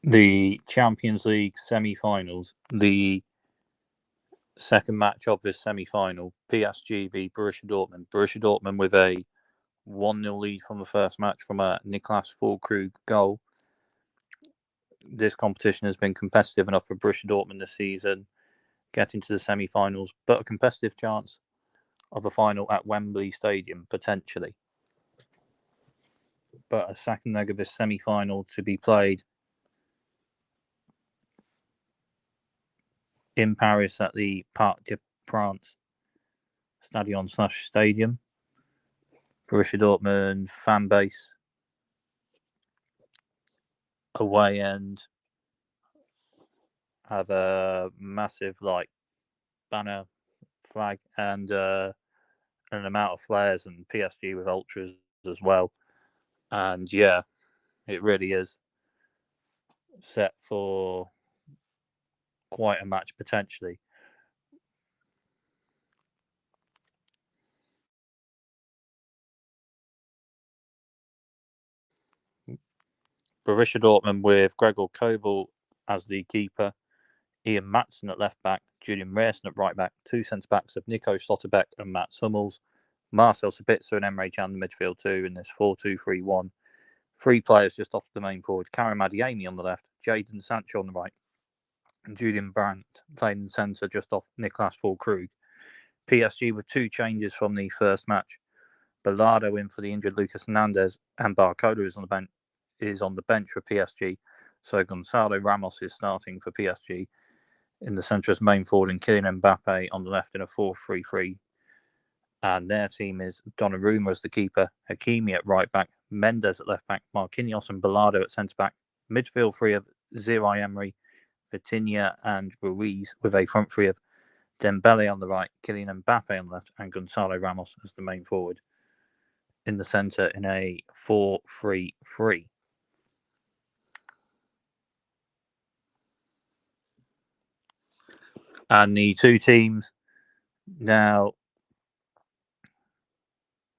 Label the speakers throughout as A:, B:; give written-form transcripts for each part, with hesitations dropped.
A: the Champions League semi-finals, the second match of this semi-final, PSG v Borussia Dortmund. Borussia Dortmund with a 1-0 lead from the first match from a Niklas Füllkrug goal. This competition has been competitive enough for Borussia Dortmund this season, getting to the semi-finals, but a competitive chance of a final at Wembley Stadium, potentially. But a second leg of this semi-final to be played in Paris at the Parc des Princes Stadion/Stadium. Borussia Dortmund fan base away end have a massive banner flag and an amount of flares, and PSG with ultras as well. And yeah, it really is set for quite a match potentially. Borussia Dortmund with Gregor Kobel as the keeper, Ian Maatsen at left back, Julian Reerson at right back, two centre backs of Nico Slotterbeck and Mats Hummels, Marcel Sabitzer and Emre Can in the midfield too in this 4-2-3-1. Three players just off the main forward, Karim Adeyemi on the left, Jadon Sancho on the right, and Julian Brandt playing in centre just off Niklas Füllkrug. PSG with two changes from the first match. Bellardo in for the injured Lucas Hernandez, and Barcola is on the bench for PSG. So Gonzalo Ramos is starting for PSG in the centre as main forward, and Kylian Mbappe on the left in a 4-3-3. And their team is Donnarumma as the keeper, Hakimi at right back, Mendes at left back, Marquinhos and Bellardo at centre back. Midfield three of Zaïre Emery, Vitinha and Ruiz, with a front three of Dembele on the right, Kylian Mbappe on the left, and Gonzalo Ramos as the main forward in the centre in a 4-3-3. And the two teams now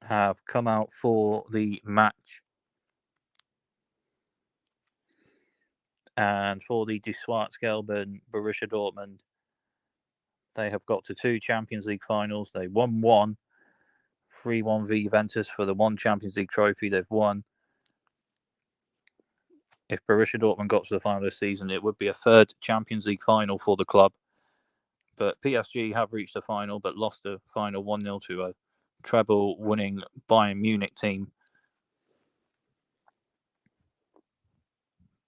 A: have come out for the match. And for the Die Schwarzgelben Borussia Dortmund, they have got to two Champions League finals. They won one, 3-1 v Juventus for the one Champions League trophy they've won. If Borussia Dortmund got to the final this season, it would be a third Champions League final for the club. But PSG have reached the final, but lost the final 1-0 to a treble-winning Bayern Munich team.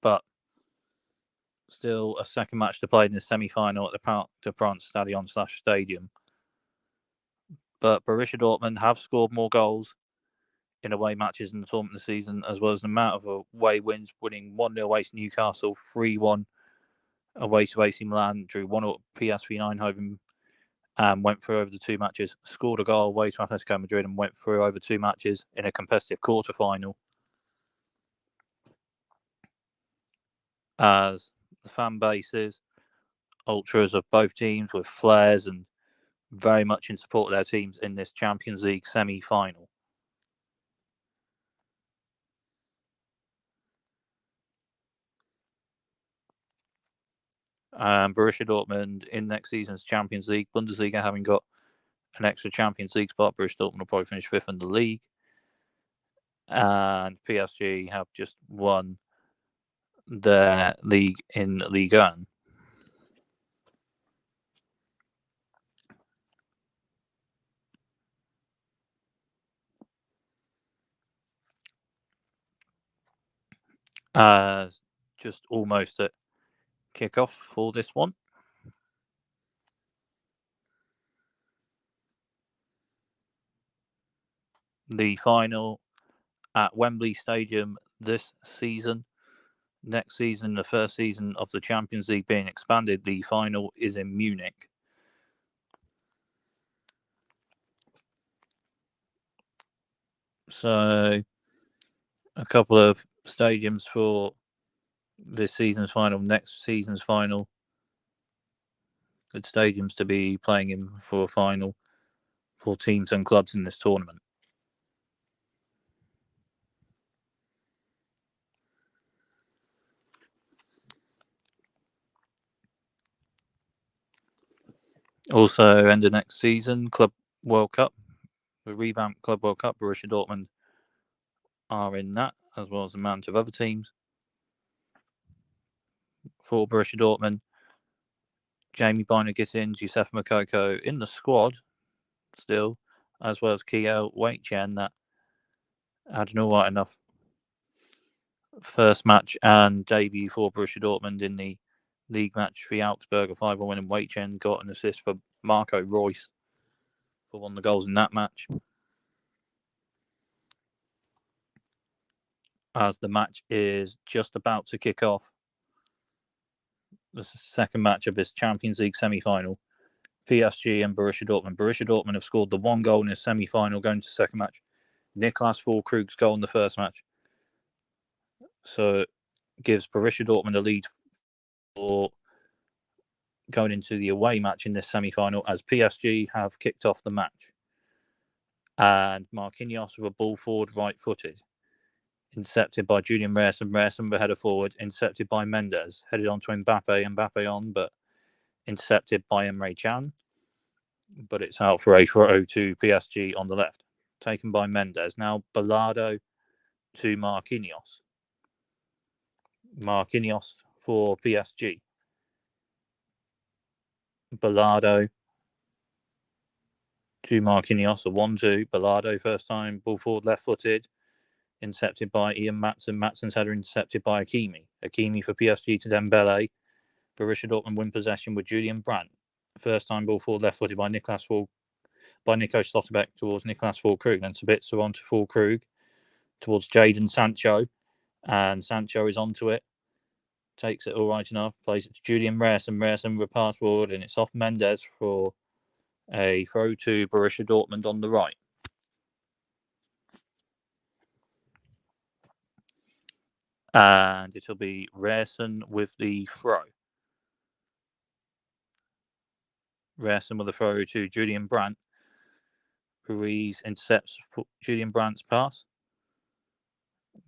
A: But still a second match to play in the semi-final at the Parc des Princes Stadion/Stadium. But Borussia Dortmund have scored more goals in away matches in the tournament this season, as well as the amount of away wins, winning 1-0 away to Newcastle, 3-1 away to AC Milan, drew 1-0 PSV Eindhoven, and went through over the two matches, scored a goal away to Atletico Madrid, and went through over two matches in a competitive quarter-final. As the fan bases, ultras of both teams with flares and very much in support of their teams in this Champions League semi-final. Borussia Dortmund in next season's Champions League, Bundesliga having got an extra Champions League spot. Borussia Dortmund will probably finish fifth in the league. And PSG have just won their league in Ligue 1. Just almost at kickoff for this one. The final at Wembley Stadium this season. Next season, the first season of the Champions League being expanded, the final is in Munich. So, a couple of stadiums for this season's final, next season's final. Good stadiums to be playing in for a final for teams and clubs in this tournament. Also, end of next season, Club World Cup, the revamped Club World Cup. Borussia Dortmund are in that, as well as a amount of other teams. For Borussia Dortmund, Jamie Byner-Gittins, Youssef Moukoko in the squad still, as well as Kiel Waitchen, that had an alright enough first match and debut for Borussia Dortmund in the league match for Augsburg, a 5-1 win, and Waitchen got an assist for Marco Reus for one of the goals in that match. As the match is just about to kick off, the second match of this Champions League semi-final, PSG and Borussia Dortmund. Borussia Dortmund have scored the one goal in the semi-final going to the second match. Niklas Füllkrug's goal in the first match. So it gives Borussia Dortmund a lead for going into the away match in this semi-final, as PSG have kicked off the match. And Marquinhos with a ball forward right-footed. Intercepted by Julian Rerson. Rerson with a header forward. Intercepted by Mendes. Headed on to Mbappe. Mbappe on, but intercepted by Emre Can. But it's out for a throw to PSG on the left. Taken by Mendes. Now Balado to Marquinhos. Marquinhos for PSG. Balado to Marquinhos. A 1-2. Balado first time. Ball forward left-footed. Intercepted by Ian Maatsen. Maatsen's header intercepted by Hakimi. Hakimi for PSG to Dembele. Borussia Dortmund win possession with Julian Brandt. First time ball forward left footed by Nico Slotterbeck towards Niklas Füllkrug. Then Sabitzer on to Füllkrug towards Jadon Sancho. And Sancho is onto it. Takes it all right enough. Plays it to Julian Rerson. Rerson with a pass forward, and it's off Mendes for a throw to Borussia Dortmund on the right. And it'll be Rerson with the throw. Rerson with a throw to Julian Brandt. Ruiz intercepts Julian Brandt's pass.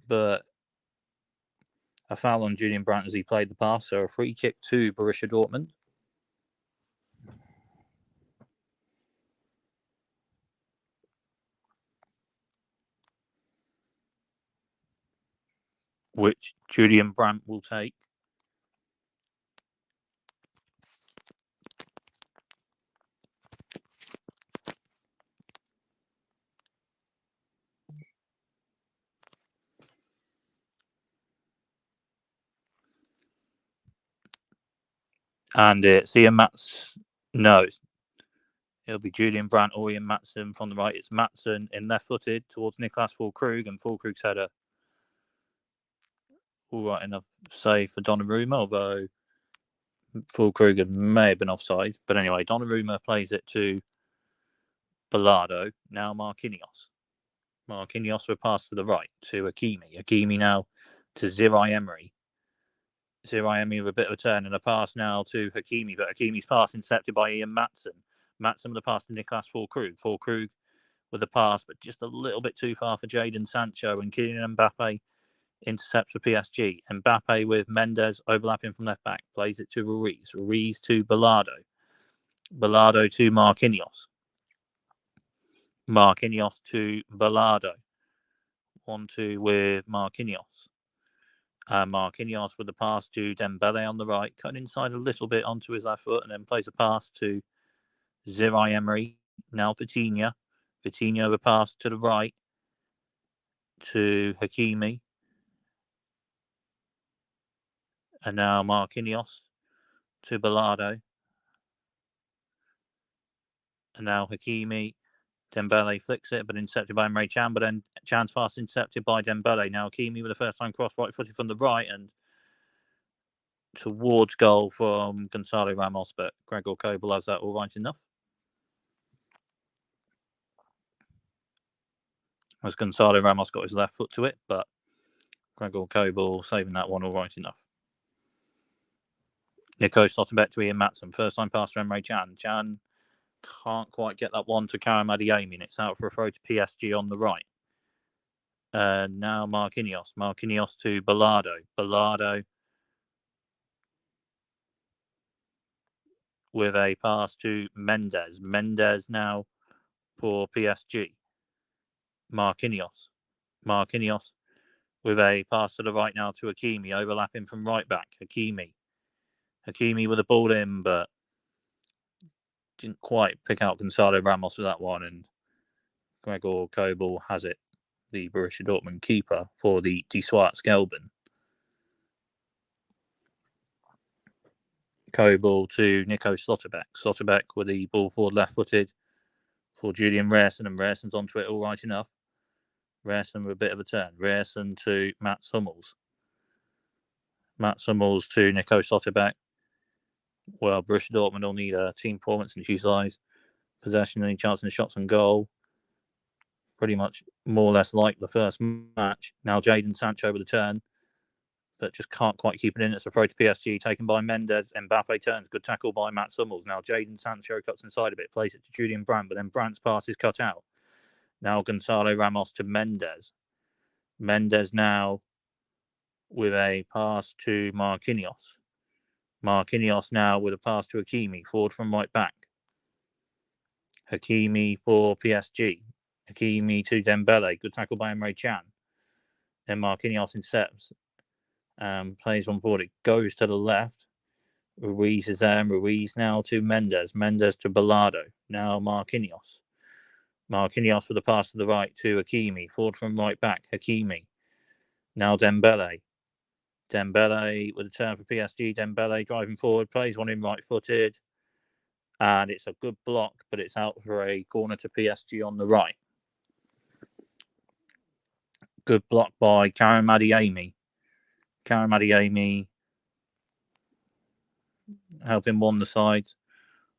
A: But a foul on Julian Brandt as he played the pass. So a free kick to Borussia Dortmund. Which Julian Brandt will take. And it's Ian Maatsen. No, it'll be Julian Brandt or Ian Maatsen from the right. It's Maatsen in left-footed towards Niklas Füllkrug, and Füllkrug's header all right enough save for Donnarumma, although Füllkrug may have been offside. But anyway, Donnarumma plays it to Balado. Now Marquinhos. Marquinhos with pass to the right to Hakimi. Hakimi now to Zirai Emery. Zirai Emery with a bit of a turn and a pass now to Hakimi, but Hakimi's pass intercepted by Ian Maatsen. Maatsen with a pass to Niklas Füllkrug. Füllkrug with a pass, but just a little bit too far for Jadon Sancho, and Kylian Mbappe intercepts for PSG. Mbappe with Mendes overlapping from left back, plays it to Ruiz. Ruiz to Balado. Balado to Marquinhos. Marquinhos to Balado. 1-2 with Marquinhos. Marquinhos with the pass to Dembele on the right, cutting inside a little bit onto his left foot, and then plays a pass to Zirai Emery. Now Vitinha. Vitinha with a pass to the right to Hakimi. And now Marquinhos to Balado. And now Hakimi. Dembele flicks it, but intercepted by Emre Can. But then Can's pass intercepted by Dembele. Now Hakimi with a first-time cross, right-footed from the right, and towards goal from Gonzalo Ramos. But Gregor Kobel has that all right enough. As Gonzalo Ramos got his left foot to it, but Gregor Kobel saving that one all right enough. Nico Slotterbeck to Ian Maatsen. First-time pass to Emre Can. Can can't quite get that one to Karim Adeyemi, and it's out for a throw to PSG on the right. Now Marquinhos. Marquinhos to Balado. Balado with a pass to Mendes. Mendes now for PSG. Marquinhos with a pass to the right now to Hakimi, overlapping from right back. Hakimi with the ball in, but didn't quite pick out Gonzalo Ramos with that one, and Gregor Kobel has it, the Borussia Dortmund keeper, for the Die Schwarz-Gelben. Kobel to Nico Slotterbeck. Slotterbeck with the ball forward left-footed for Julian Rierson, and Rierson's onto it all right enough. Rierson with a bit of a turn. Rierson to Mats Hummels. Mats Hummels to Nico Slotterbeck. Well, Borussia Dortmund will need a team performance and utilise possession, any chance in the shots on goal. Pretty much more or less like the first match. Now Jadon Sancho with a turn, but just can't quite keep it in. It's a throw to PSG, taken by Mendes. Mbappe turns. Good tackle by Mats Hummels. Now Jadon Sancho cuts inside a bit, plays it to Julian Brandt, but then Brandt's pass is cut out. Now Gonzalo Ramos to Mendes. Mendes now with a pass to Marquinhos. Marquinhos now with a pass to Hakimi, forward from right back. Hakimi for PSG. Hakimi to Dembele. Good tackle by Emre Can. Then Marquinhos intercepts. Plays one forward. It goes to the left. Ruiz is there. Ruiz now to Mendes. Mendes to Balado. Now Marquinhos. Marquinhos with a pass to the right to Hakimi. Forward from right back. Hakimi. Now Dembele. Dembele with a turn for PSG. Dembele driving forward. Plays one in right-footed. And it's a good block, but it's out for a corner to PSG on the right. Good block by Karim Adeyemi. Karim Adeyemi helping one the sides.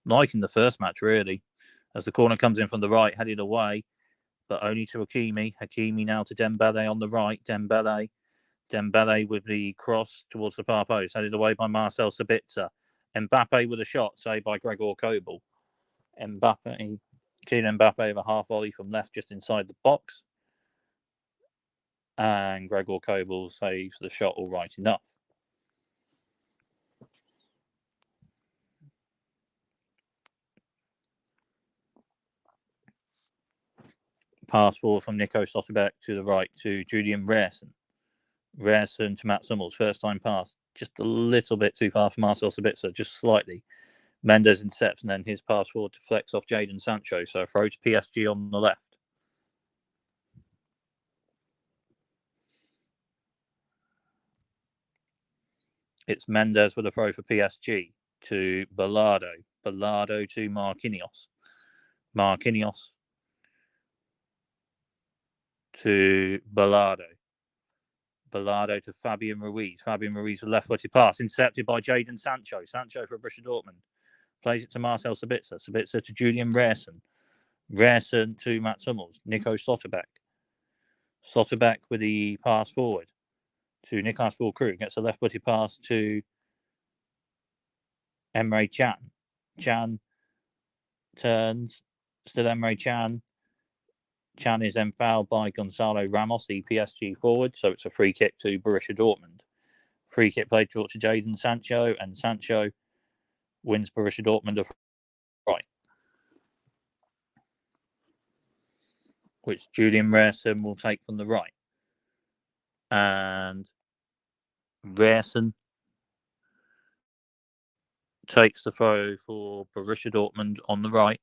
A: Like in the first match, really. As the corner comes in from the right, headed away, but only to Hakimi. Hakimi now to Dembele on the right. Dembele with the cross towards the far post, headed away by Marcel Sabitzer. Mbappe with a shot, saved by Gregor Kobel. Kylian Mbappe with a half volley from left just inside the box. And Gregor Kobel saves the shot all right enough. Pass forward from Nico Slotterbeck to the right to Julian Rierson. Rierson to Mats Hummels. First time pass. Just a little bit too far for Marcel Sabitzer, just slightly. Mendes intercepts, and then his pass forward deflects off Jadon Sancho. So a throw to PSG on the left. It's Mendes with a throw for PSG to Balado. Balado to Marquinhos. Marquinhos to Balado. Balado to Fabian Ruiz. Fabian Ruiz with left-footed pass. Intercepted by Jadon Sancho. Sancho for Borussia Dortmund. Plays it to Marcel Sabitzer. Sabitzer to Julian Rierson. Rierson to Mats Hummels. Nico Slotterbeck. Slotterbeck with the pass forward to Nicolas Füllkrug. Gets a left-footed pass to Emre Can. Can turns. Still Emre Can. Can is then fouled by Gonzalo Ramos, the PSG forward. So it's a free kick to Borussia Dortmund. Free kick played to Jadon Sancho, and Sancho wins Borussia Dortmund a right, which Julian Rierson will take from the right. And Rierson takes the throw for Borussia Dortmund on the right.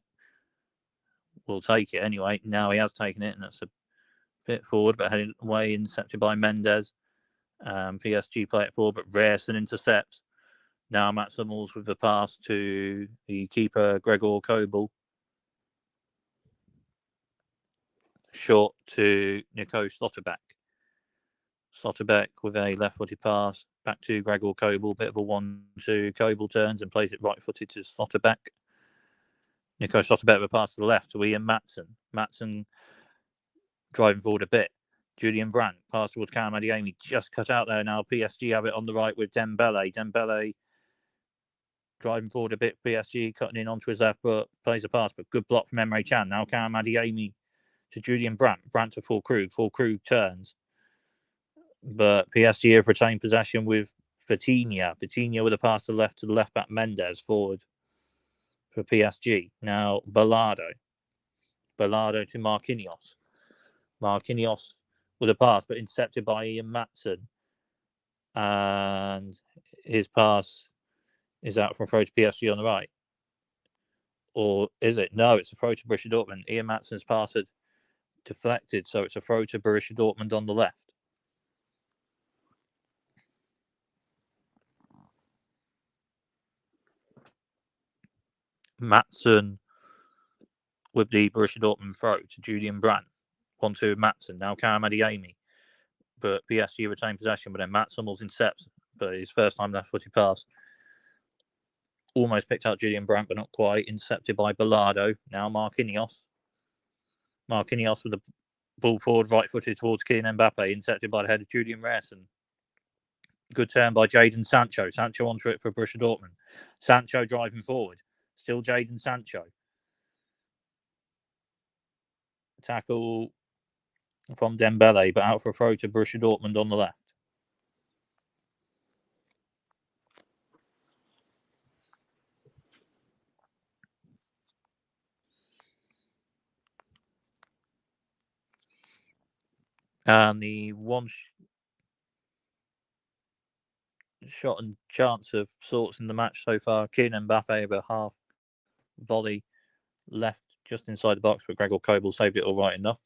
A: Will take it anyway. Now he has taken it, and that's a bit forward, but headed away, intercepted by Mendes. PSG play it forward, but Rierson intercepts. Now Mats Hummels with the pass to the keeper, Gregor Kobel. Short to Nico Slotterbeck. Slotterbeck with a left-footed pass back to Gregor Kobel. Bit of a 1-2. Kobel turns and plays it right-footed to Slotterbeck. Nico Slotterbeck with a pass to the left to Ian Maatsen. Maatsen driving forward a bit. Julian Brandt, pass towards Karim Adeyemi, just cut out there now. PSG have it on the right with Dembele. Dembele driving forward a bit. PSG cutting in onto his left, but plays a pass, but good block from Emre Can. Now Karim Adeyemi to Julian Brandt. Brandt to Füllkrug. Füllkrug turns, but PSG have retained possession with Vitinha. Vitinha with a pass to the left back Mendes forward. for PSG. Now, Ballardo to Marquinhos. Marquinhos with a pass, but intercepted by Ian Matson. And his pass is out for a throw to PSG on the right. Or is it? No, it's a throw to Borussia Dortmund. Ian Matson's pass had deflected, so it's a throw to Borussia Dortmund on the left. Matson with the Borussia Dortmund throw to Julian Brandt. 1-2 Matson. Now Karam Adeyemi. But PSG retain possession, but then Matson was intercepts. But his first time left-footed pass almost picked out Julian Brandt, but not quite. Intercepted by Ballardo. Now Marquinhos. Marquinhos with the ball forward, right-footed towards Kylian Mbappe. Intercepted by the head of Julian Rierson. Good turn by Jadon Sancho. Sancho onto it for Borussia Dortmund. Sancho driving forward. Still Jadon Sancho. Tackle from Dembele, but out for a throw to Borussia Dortmund on the left. And the one shot and chance of sorts in the match so far, Kylian Mbappe with a half volley left just inside the box, but Gregor Kobel saved it all right enough.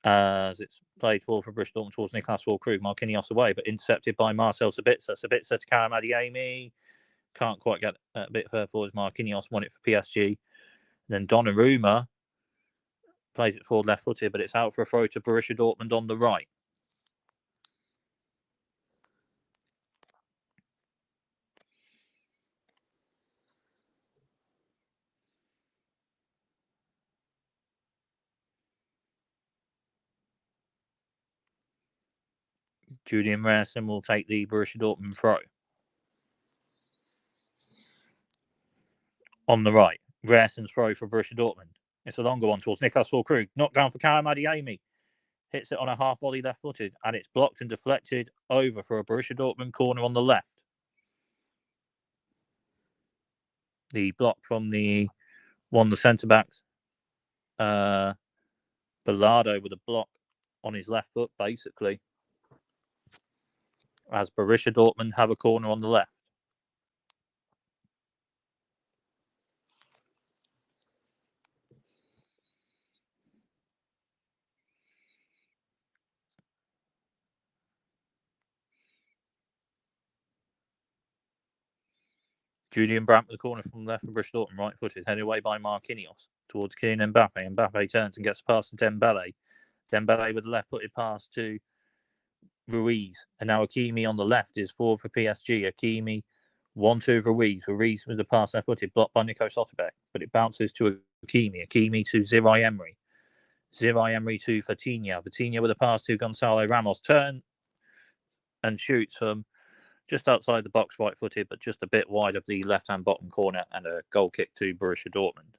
A: As it's played forward for Borussia Dortmund towards Niklas Füllkrug, Marquinhos away, but intercepted by Marcel Sabitzer. Sabitzer to Karam Adeyemi. Can't quite get a bit further forward as Marquinhos won it for PSG. Then Donnarumma plays it forward left-footed, but it's out for a throw to Borussia Dortmund on the right. Julian Rierson will take the Borussia Dortmund throw. On the right, Rierson's throw for Borussia Dortmund. It's a longer one towards Niklas Füllkrug. Knocked down for Karam Adeyemi. Hits it on a half volley left-footed, and it's blocked and deflected over for a Borussia Dortmund corner on the left. The block from the centre-backs. Ballardo with a block on his left foot, basically. As Borussia Dortmund have a corner on the left. Julian Brandt with the corner from the left for Borussia Dortmund, right-footed, headed away by Marquinhos towards Kylian Mbappe. Mbappe turns and gets past to Dembele. Dembele with the left-footed pass to Ruiz. And now Hakimi on the left is forward for PSG. Hakimi 1-2 Ruiz. Ruiz with the pass left-footed, blocked by Nico Schlotterbeck. But it bounces to Hakimi. Hakimi to Zirai Emery. Zirai Emery to Vitinha. Vitinha with a pass to Gonzalo Ramos. Turn and shoots from just outside the box, right-footed, but just a bit wide of the left-hand bottom corner, and a goal kick to Borussia Dortmund.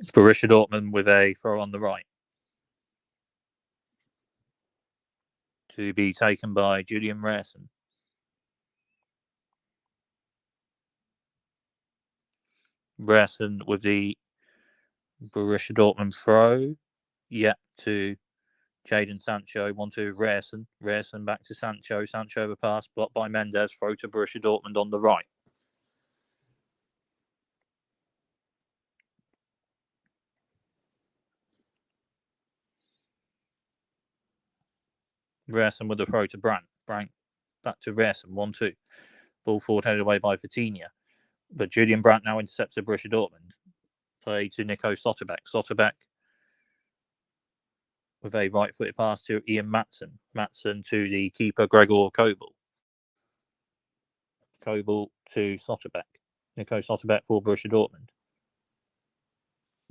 A: Borussia Dortmund with a throw on the right. To be taken by Julian Rierson. Rierson with the Borussia Dortmund throw. Yep, to Jadon Sancho. 1-2 Rierson. Rierson back to Sancho. Sancho over pass. Blocked by Mendes. Throw to Borussia Dortmund on the right. Rierson with the throw to Brandt. Brandt back to Rierson. 1-2. Ball forward headed away by Vitinha. But Julian Brandt now intercepts the Borussia Dortmund. Play to Nico Slotterbeck. Slotterbeck with a right-footed pass to Ian Maatsen. Maatsen to the keeper, Gregor Kobel. Kobel to Slotterbeck. Nico Slotterbeck for Borussia Dortmund.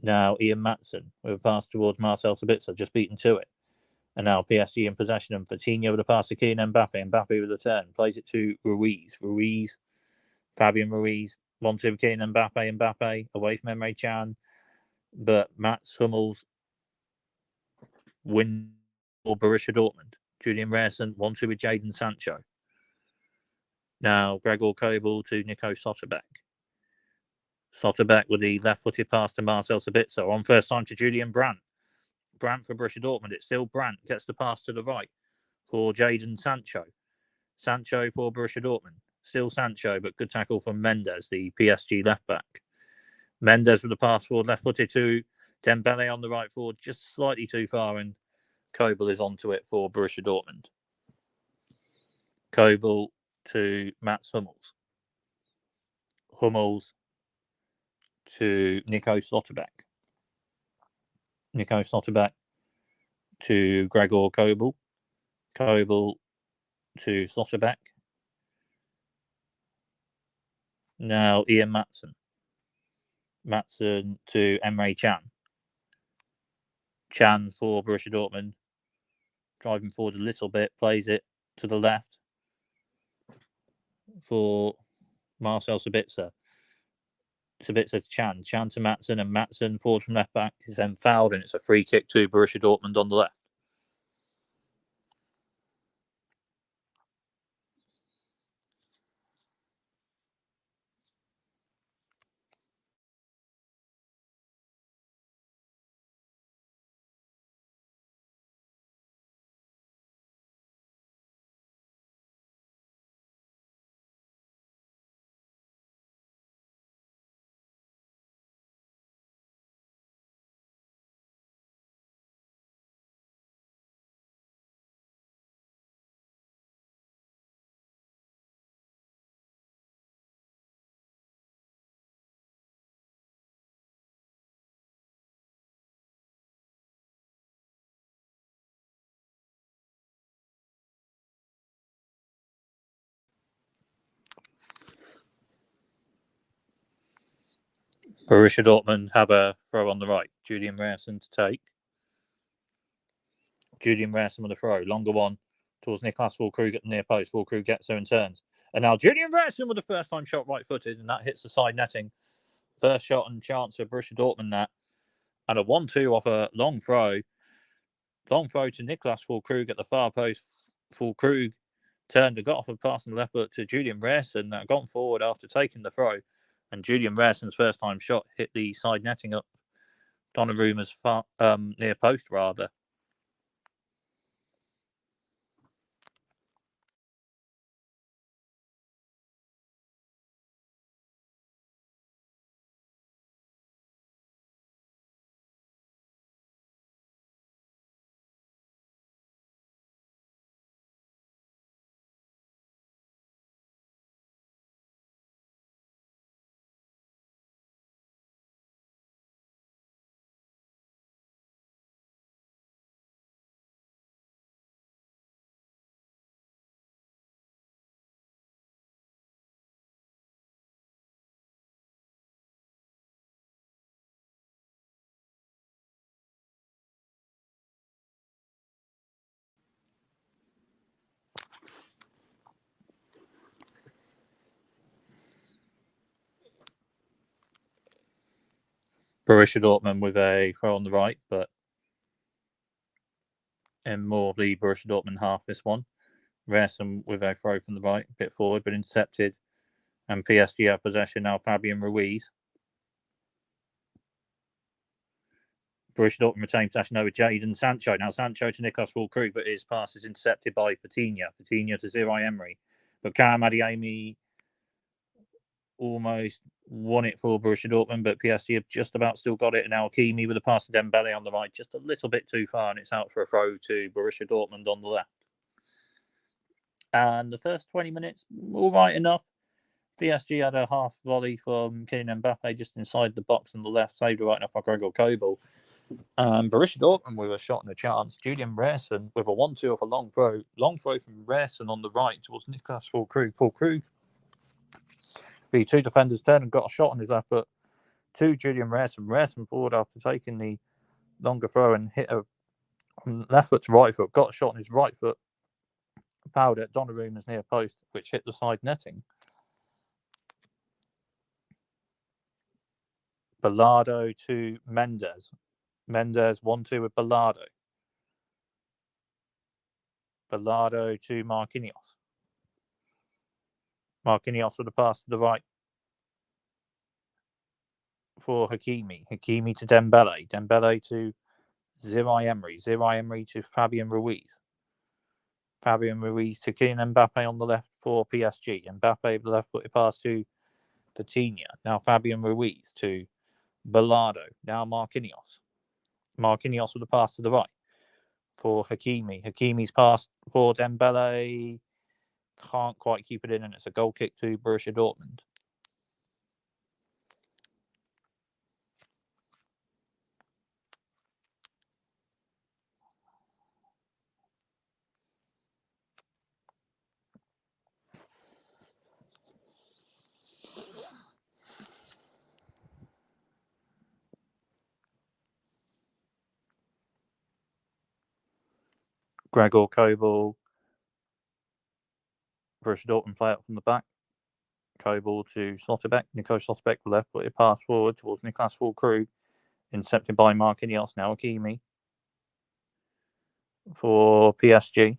A: Now Ian Maatsen with a pass towards Marcel Sabitzer, just beaten to it. And now PSG in possession of Vitinha with a pass to Kylian Mbappe. Mbappe with a turn. Plays it to Ruiz. Fabian Ruiz. 1-2 Kylian Mbappe. Mbappe away from Emre Can. But Mats Hummels win for Borussia Dortmund. Julian Rierson 1-2 with Jadon Sancho. Now Gregor Kobel to Nico Slotterbeck. Slotterbeck with the left-footed pass to Marcel Sabitzer. On first time to Julian Brandt. Brandt for Borussia Dortmund. It's still Brandt. Gets the pass to the right for Jadon Sancho. Sancho for Borussia Dortmund. Still Sancho, but good tackle from Mendes, the PSG left-back. Mendes with the pass forward, left-footed to Dembele on the right forward, just slightly too far, and Kobel is onto it for Borussia Dortmund. Kobel to Mats Hummels. Hummels to Nico Slotterbeck. Nico Slotterbeck to Gregor Kobel. Kobel to Slotterbeck. Now Ian Maatsen. Maatsen to Emre Can. Can for Borussia Dortmund. Driving forward a little bit. Plays it to the left for Marcel Sabitzer. Sabitzer to Can. Can to Maatsen. And Maatsen forward from left back is then fouled. And it's a free kick to Borussia Dortmund on the left. Borussia Dortmund have a throw on the right. Julian Rierson to take. Julian Rierson with a throw. Longer one towards Niklas Füllkrug at the near post. Füllkrug gets there and turns. And now Julian Rierson with a first time shot right footed, and that hits the side netting. First shot and chance for Borussia Dortmund that. And a 1-2 off a long throw. Long throw to Niklas Füllkrug at the far post. Füllkrug turned and got off a pass on the left foot to Julian Rierson that gone forward after taking the throw. And Julian Rierson's first time shot hit the side netting up Donnarumma's far, near post rather. Borussia Dortmund with a throw on the right, but in more the Borussia Dortmund half this one. Rerson with a throw from the right, a bit forward, but intercepted. And PSG have possession now. Fabian Ruiz. Borussia Dortmund retain possession over Jadon Sancho. Now Sancho to Nikos Füllkrug, but his pass is intercepted by Coutinho. Coutinho to Ziraj Emery. But Karim Adeyemi almost won it for Borussia Dortmund, but PSG have just about still got it. And now Hakimi with a pass to Dembele on the right, just a little bit too far, and it's out for a throw to Borussia Dortmund on the left. And the first 20 minutes, all right enough. PSG had a half volley from Kylian Mbappe just inside the box on the left, saved right enough by Gregor Kobel. Borussia Dortmund with a shot and a chance. Julian Rerson with a 1-2 off a long throw. Long throw from Rerson on the right towards Niklas Füllkrug. Füllkrug, the two defenders turned and got a shot on his left, but to Julian Rerson. Rerson forward after taking the longer throw and hit a left foot to right foot. Got a shot on his right foot, powered at Donnarumma's near post, which hit the side netting. Bellardo to Mendes. Mendes 1-2 with Bellardo. Bellardo to Marquinhos. Marquinhos with a pass to the right for Hakimi. Hakimi to Dembele. Dembele to Ziraj Emery. Ziraj Emery to Fabian Ruiz. Fabian Ruiz to Kylian Mbappe on the left for PSG. Mbappe with the left-footed pass to Coutinho. Now Fabian Ruiz to Bellardo. Now Marquinhos. Marquinhos with a pass to the right for Hakimi. Hakimi's pass for Dembele. Can't quite keep it in, and it's a goal kick to Borussia Dortmund. Gregor Kobel. Borussia Dortmund play out from the back. Kobel to Slotterbeck. Nico Slotterbeck with left footed pass forward towards Niklas Füllkrug. Intercepted by Marquinhos. Now Hakimi for PSG.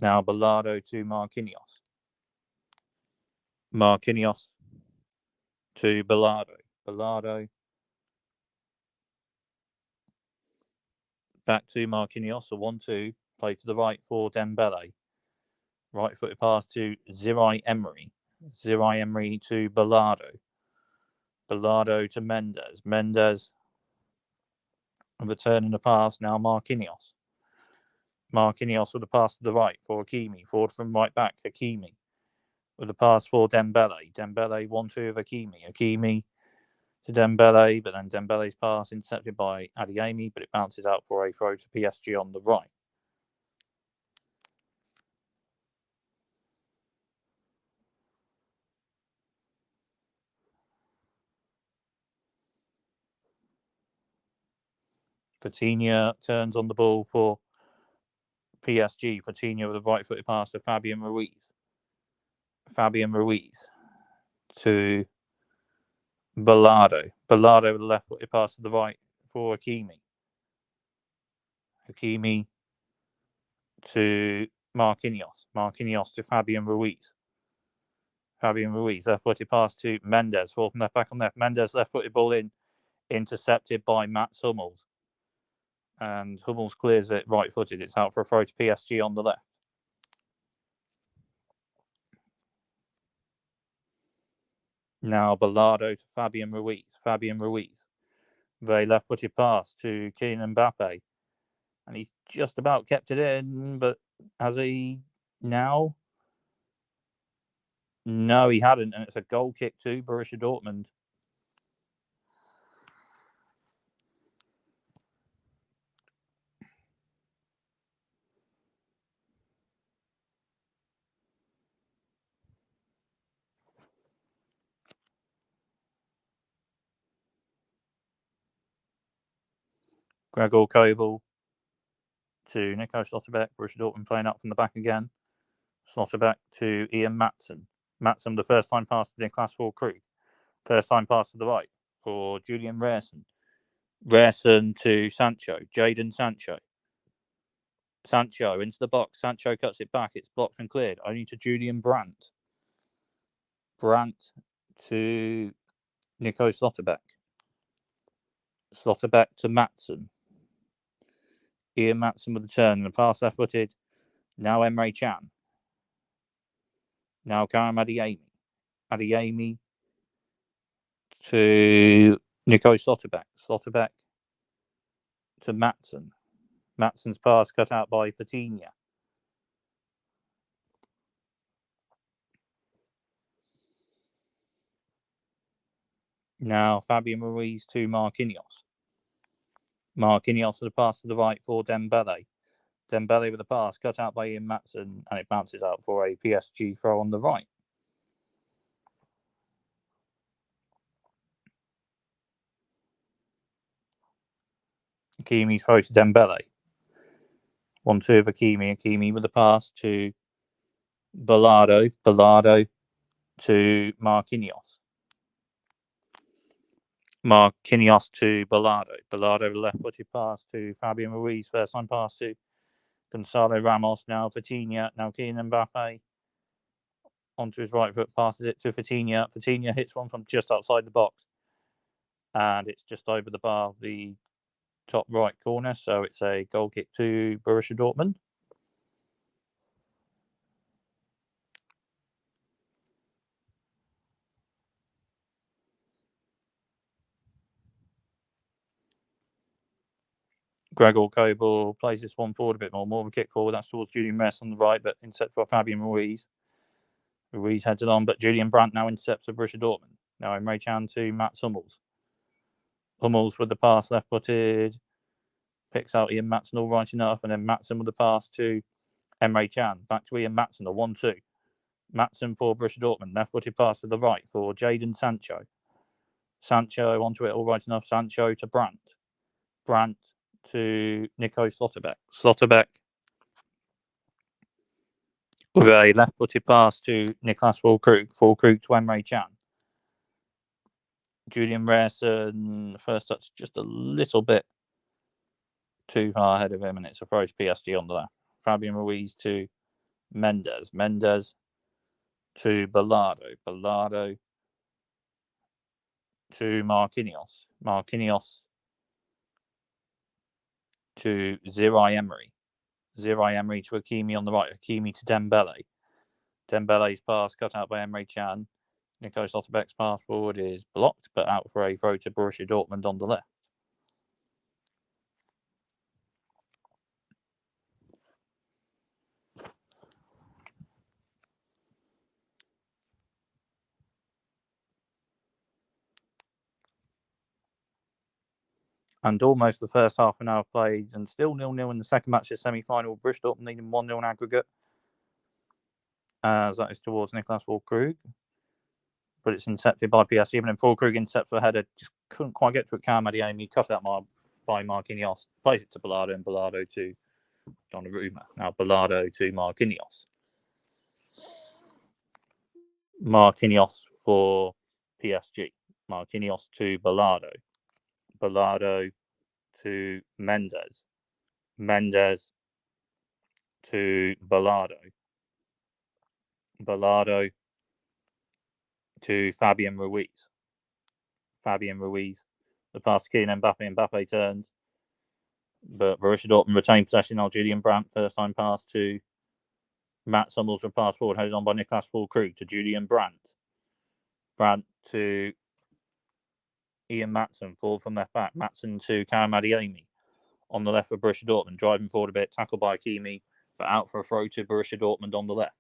A: Now Bellardo to Marquinhos. Marquinhos to Bellardo. Bellardo back to Marquinhos. A 1-2. Play to the right for Dembele. Right footed pass to Ziraj Emery. Ziraj Emery to Bellardo. Bellardo to Mendes. Mendes returning the pass. Now Marquinhos. Marquinhos with a pass to the right for Hakimi. Forward from right back. Hakimi with a pass for Dembele. Dembele 1-2 of Hakimi. Hakimi to Dembele, but then Dembele's pass intercepted by Adeyemi, but it bounces out for a throw to PSG on the right. Coutinho turns on the ball for PSG. Coutinho with a right-footed pass to Fabian Ruiz. Fabian Ruiz to Bellardo. Bellardo with a left-footed pass to the right for Hakimi. Hakimi to Marquinhos. Marquinhos to Fabian Ruiz. Fabian Ruiz, left-footed pass to Mendes. Forward from left back on left. Mendes left-footed ball in, intercepted by Mats Hummels. And Hummels clears it right-footed. It's out for a throw to PSG on the left. Now Bellardo to Fabian Ruiz. Fabian Ruiz. Very left-footed pass to Kylian Mbappe. And he's just about kept it in, but has he now? No, he hadn't, and it's a goal kick to Borussia Dortmund. Gregor Kobel to Nico Slotterbeck. Borussia Dortmund playing up from the back again. Slotterback to Ian Matson. Matson, the first time pass to Niklas Füllkrug. First time pass to the right for Julian Rierson. Rierson to Sancho. Jadon Sancho. Sancho into the box. Sancho cuts it back. It's blocked and cleared. Only to Julian Brandt. Brandt to Nico Slotterbeck. Slotterbeck to Matson. Ian Matson with the turn and the pass left footed. Now Emre Can. Now Karim Adeyemi. Adeyemi to Nico Slotterbeck. Slotterbeck to Matson. Matson's pass cut out by Fatinia. Now Fabian Ruiz to Marquinhos. Marquinhos with a pass to the right for Dembele. Dembele with a pass cut out by Ian Matson, and it bounces out for a PSG throw on the right. Hakimi throws to Dembele. 1-2 of Hakimi. Hakimi with a pass to Ballardo. Ballardo to Marquinhos. Marquinhos to Ballardo. Ballardo with a left-footed pass to Fabian Ruiz. First time pass to Gonzalo Ramos. Now Fatinia. Now Kylian Mbappe. Onto his right foot, passes it to Fatinia. Fatinia hits one from just outside the box. And it's just over the bar of the top right corner. So it's a goal kick to Borussia Dortmund. Gregor Kobel plays this one forward a bit more of a kick forward. That's towards Julian Ress on the right, but intercepted by Fabian Ruiz. Ruiz heads it on, but Julian Brandt now intercepts for Borussia Dortmund. Now Emre Can to Mats Hummels. Hummels with the pass left footed. Picks out Ian Matson all right enough, and then Matson with the pass to Emre Can. Back to Ian Matson, a 1-2. Matson for Borussia Dortmund. Left footed pass to the right for Jadon Sancho. Sancho onto it all right enough. Sancho to Brandt. Brandt to Nico Slotterbeck. Slotterbeck with a left-footed pass to Niklas Füllkrug. Füllkrug to Emre Can. Julian Rierson, first touch just a little bit too far ahead of him, and it's a throw to PSG on the left. Fabian Ruiz to Mendes. Mendes to Ballardo. Ballardo to Marquinhos. Marquinhos to Zirai Emery. Zirai Emery to Hakimi on the right. Hakimi to Dembele. Dembele's pass cut out by Emre Can. Nico Slotterbeck's pass forward is blocked, but out for a throw to Borussia Dortmund on the left. And almost the first half an hour played, and still 0-0 in the second match of semi-final. Borussia Dortmund leading 1-0 in aggregate, as that is towards Niklas Füllkrug. But it's intercepted by PSG. Even then, Füllkrug intercepts a header, just couldn't quite get to it. Karim Adeyemi cut out by Marquinhos, plays it to Ballardo, and Ballardo to Donnarumma. Now Ballardo to Marquinhos. Marquinhos for PSG. Marquinhos to Ballardo. Ballardo to Mendes. Mendes to Ballardo. Ballardo to Fabian Ruiz. Fabian Ruiz. The pass to Kylian Mbappe. Mbappe turns. But Borussia Dortmund retain possession. Now Julian Brandt. First time pass to Mats Hummels with pass forward. Headed on by Niklas Füllkrug to Julian Brandt. Brandt to Ian Matson. Forward from left back. Matson to Karim Adeyemi. On the left for Borussia Dortmund. Driving forward a bit. Tackled by Hakimi. But out for a throw to Borussia Dortmund on the left.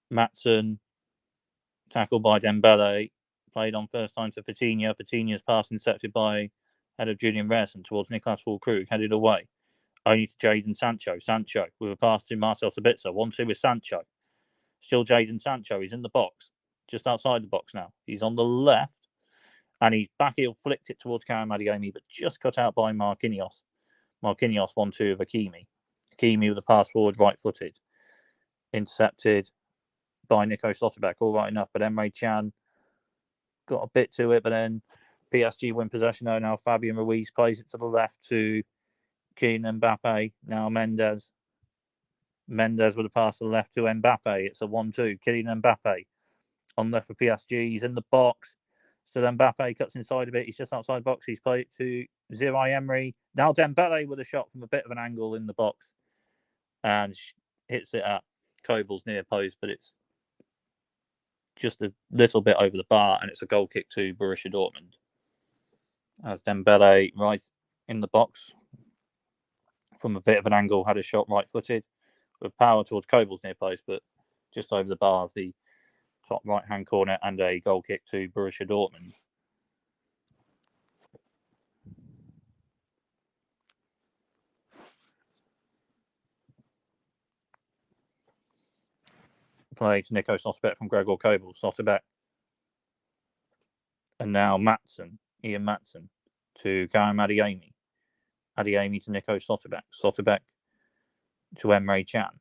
A: Matson, tackled by Dembele, played on first time to Fatinia. Fatinia's pass intercepted by head of Julian Rierson towards Niklas Füllkrug, headed away. Only to Jadon Sancho. Sancho with a pass to Marcel Sabitzer. 1-2 with Sancho. Still Jadon Sancho. He's in the box. just outside the box now. He's on the left, and he's back heel, flicked it towards Karim Adeyemi, but just cut out by Marquinhos. Marquinhos 1-2 of Hakimi. Hakimi with a pass forward, right-footed. Intercepted by Nico Schlotterbeck, all right enough, but Emre Can got a bit to it, but then PSG win possession. Now Fabian Ruiz plays it to the left to Kylian Mbappe. Now Mendes with a pass to the left to Mbappe. It's a 1-2. Kylian Mbappe on left for PSG. He's in the box. So Mbappe cuts inside a bit. He's just outside the box. He's played it to Zirai Emery. Now Dembele with a shot from a bit of an angle in the box and hits it at Kobel's near post, but it's just a little bit over the bar, and it's a goal kick to Borussia Dortmund. As Dembele, right in the box, from a bit of an angle, had a shot right-footed with power towards Kobel's near post, but just over the bar of the top right-hand corner, and a goal kick to Borussia Dortmund. Play to Nico Schlotterbeck from Gregor Kobel. Schlotterbeck. And now Ian Maatsen to Karim Adeyemi. Adeyemi to Nico Schlotterbeck. Schlotterbeck to Emre Can.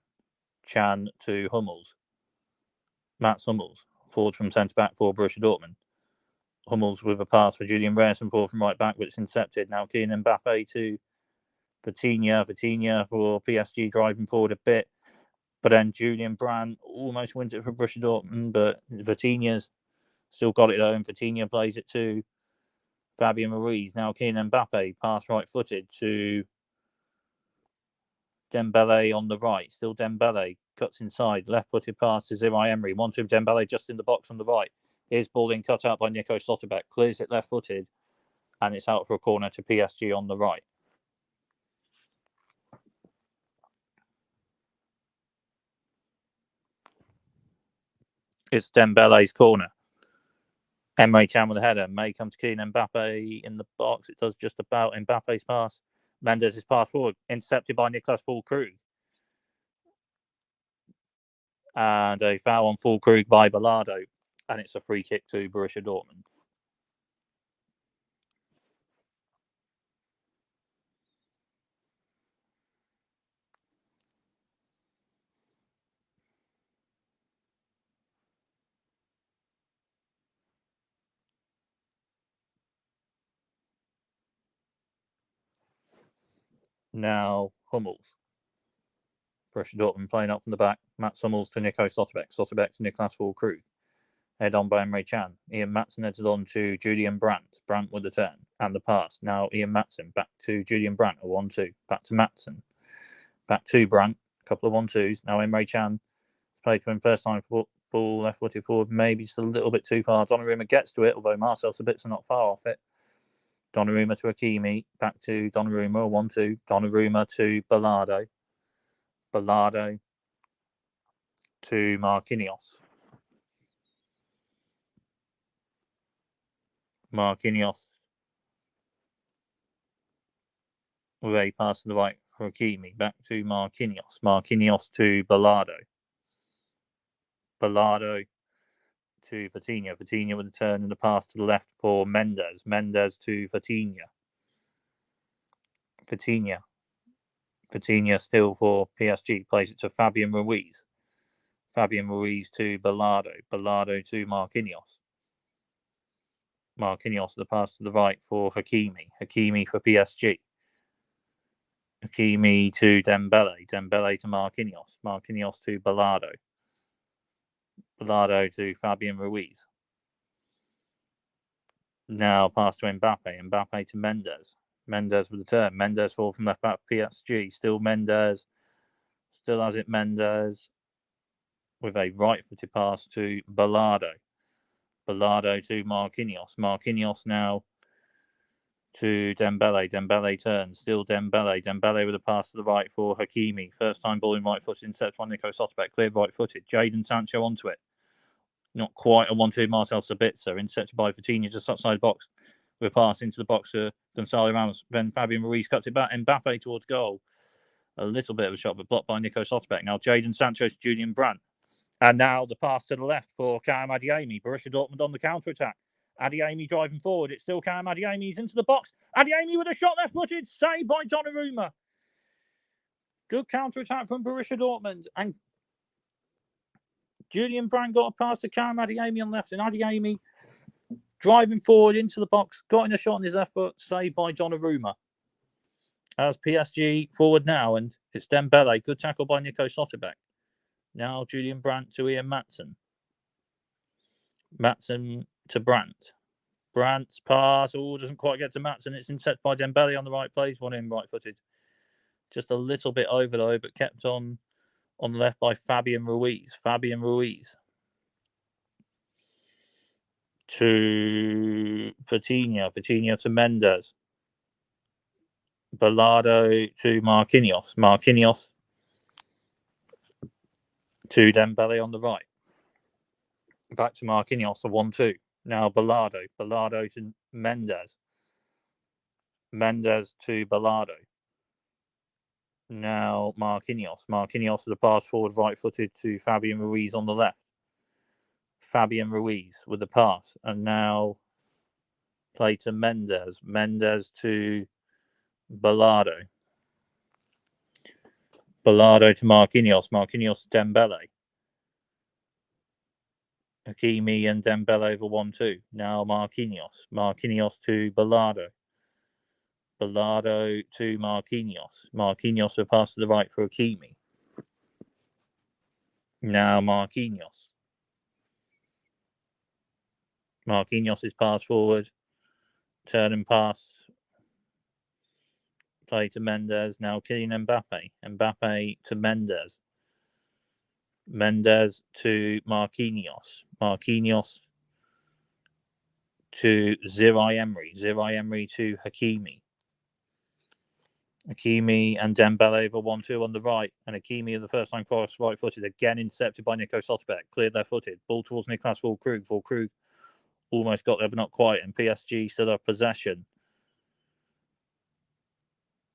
A: Can to Hummels. Mats Hummels, forward from centre-back for Borussia Dortmund. Hummels with a pass for Julian Rierson, forward from right-back, but it's intercepted. Now Kylian Mbappe to Vitinha. Vitinha for PSG driving forward a bit. But then Julian Brandt almost wins it for Borussia Dortmund, but Vitinha's still got it though, and Vitinha plays it to Fabian Ruiz. Now Kylian Mbappe, pass right-footed to Dembele on the right. Still Dembele, cuts inside, left-footed pass to Zirai Emery. 1-2 Dembele just in the box on the right. Here's ball in cut out by Nico Schlotterbeck. Clears it left-footed, and it's out for a corner to PSG on the right. It's Dembele's corner. Emre Can with a header. May come to Kylian Mbappe in the box. It does just about. Mbappe's pass. Mendes' pass forward. Intercepted by Niklas Füllkrug. And a foul on Füllkrug by Ballardo. And it's a free kick to Borussia Dortmund. Now Hummels. Borussia Dortmund playing up from the back. Mats Hummels to Nico Schlotterbeck. Schlotterbeck to Niklas Füllkrug. Head on by Emre Can. Ian Maatsen heads on to Julian Brandt. Brandt with the turn and the pass. Now Ian Maatsen back to Julian Brandt. A 1-2. Back to Maatsen. Back to Brandt. A couple of 1-2s. Now Emre Can. Played to him first time. Ball left-footed forward. Maybe just a little bit too far. Donnarumma gets to it, although Marcel Sabitzer not far off it. Donnarumma to Hakimi. Back to Donnarumma. 1-2. Donnarumma to Ballardo. Ballardo to Marquinhos. Marquinhos with a pass to the right for Hakimi. Back to Marquinhos. Marquinhos to Ballardo. Ballardo to Vitinha. Vitinha with a turn and a pass to the left for Mendes. Mendes to Vitinha. Vitinha still for PSG. Plays it to Fabian Ruiz. Fabian Ruiz to Ballardo. Ballardo to Marquinhos. Marquinhos the pass to the right for Hakimi. Hakimi for PSG. Hakimi to Dembele. Dembele to Marquinhos. Marquinhos to Ballardo. Ballardo to Fabian Ruiz. Now pass to Mbappe. Mbappe to Mendes. Mendes with the turn. Mendes fall from left back PSG. Still Mendes. Still has it Mendes. With a right-footed pass to Ballardo. Ballardo to Marquinhos. Marquinhos now to Dembele. Dembele turns. Still Dembele. Dembele with a pass to the right for Hakimi. First time ball in right-footed. Intercept by Nico Schlotterbeck. Cleared right-footed. Jadon Sancho onto it. Not quite a 1-2 Marcel Sabitzer. Intercepted by Vitinha just outside the box. With a pass into the box to Gonzalo Ramos. Then Fabian Ruiz cuts it back. Mbappe towards goal. A little bit of a shot, but blocked by Nico Schlotterbeck. Now Jadon Sancho to Julian Brandt. And now the pass to the left for Karim Adeyemi. Borussia Dortmund on the counter-attack. Adeyemi driving forward. It's still Karim Adeyemi. He's into the box. Adeyemi with a shot left-footed. Saved by Donnarumma. Good counter-attack from Borussia Dortmund. And Julian Brandt got a pass to Karim Adeyemi on left. And Adeyemi driving forward into the box. Got in a shot on his left foot. Saved by Donnarumma. As PSG forward now. And it's Dembele. Good tackle by Nico Slotterbeck. Now Julian Brandt to Ian Maatsen. Maatsen to Brandt. Brandt's pass. Oh, doesn't quite get to Maatsen. It's intercepted by Dembele on the right. Plays one in right-footed. Just a little bit over though, but kept on the left by Fabian Ruiz. Fabian Ruiz to Vitinha. Vitinha to Mendes. Ballardo to Marquinhos. Marquinhos to Dembele on the right. Back to Marquinhos, a 1-2. Now Ballardo. Ballardo to Mendes. Mendes to Ballardo. Now Marquinhos. Marquinhos with a pass forward right-footed to Fabian Ruiz on the left. Fabian Ruiz with the pass. And now play to Mendes. Mendes to Ballardo. Ballardo to Marquinhos. Marquinhos to Dembele. Hakimi and Dembele over 1-2. Now Marquinhos. Marquinhos to Ballardo. Ballardo to Marquinhos. Marquinhos with a pass to the right for Hakimi. Now Marquinhos. Marquinhos is pass forward. Turn and pass. Play to Mendes. Now Kylian Mbappe. Mbappe to Mendes. Mendes to Marquinhos. Marquinhos to Zirai Emery. Zirai Emery to Hakimi. Hakimi and Dembele over 1-2 on the right. And Hakimi in the first time cross right-footed. Again intercepted by Nico Slotterbeck. Cleared left-footed. Ball towards Niklas Füllkrug. Füllkrug almost got there, but not quite. And PSG still have possession.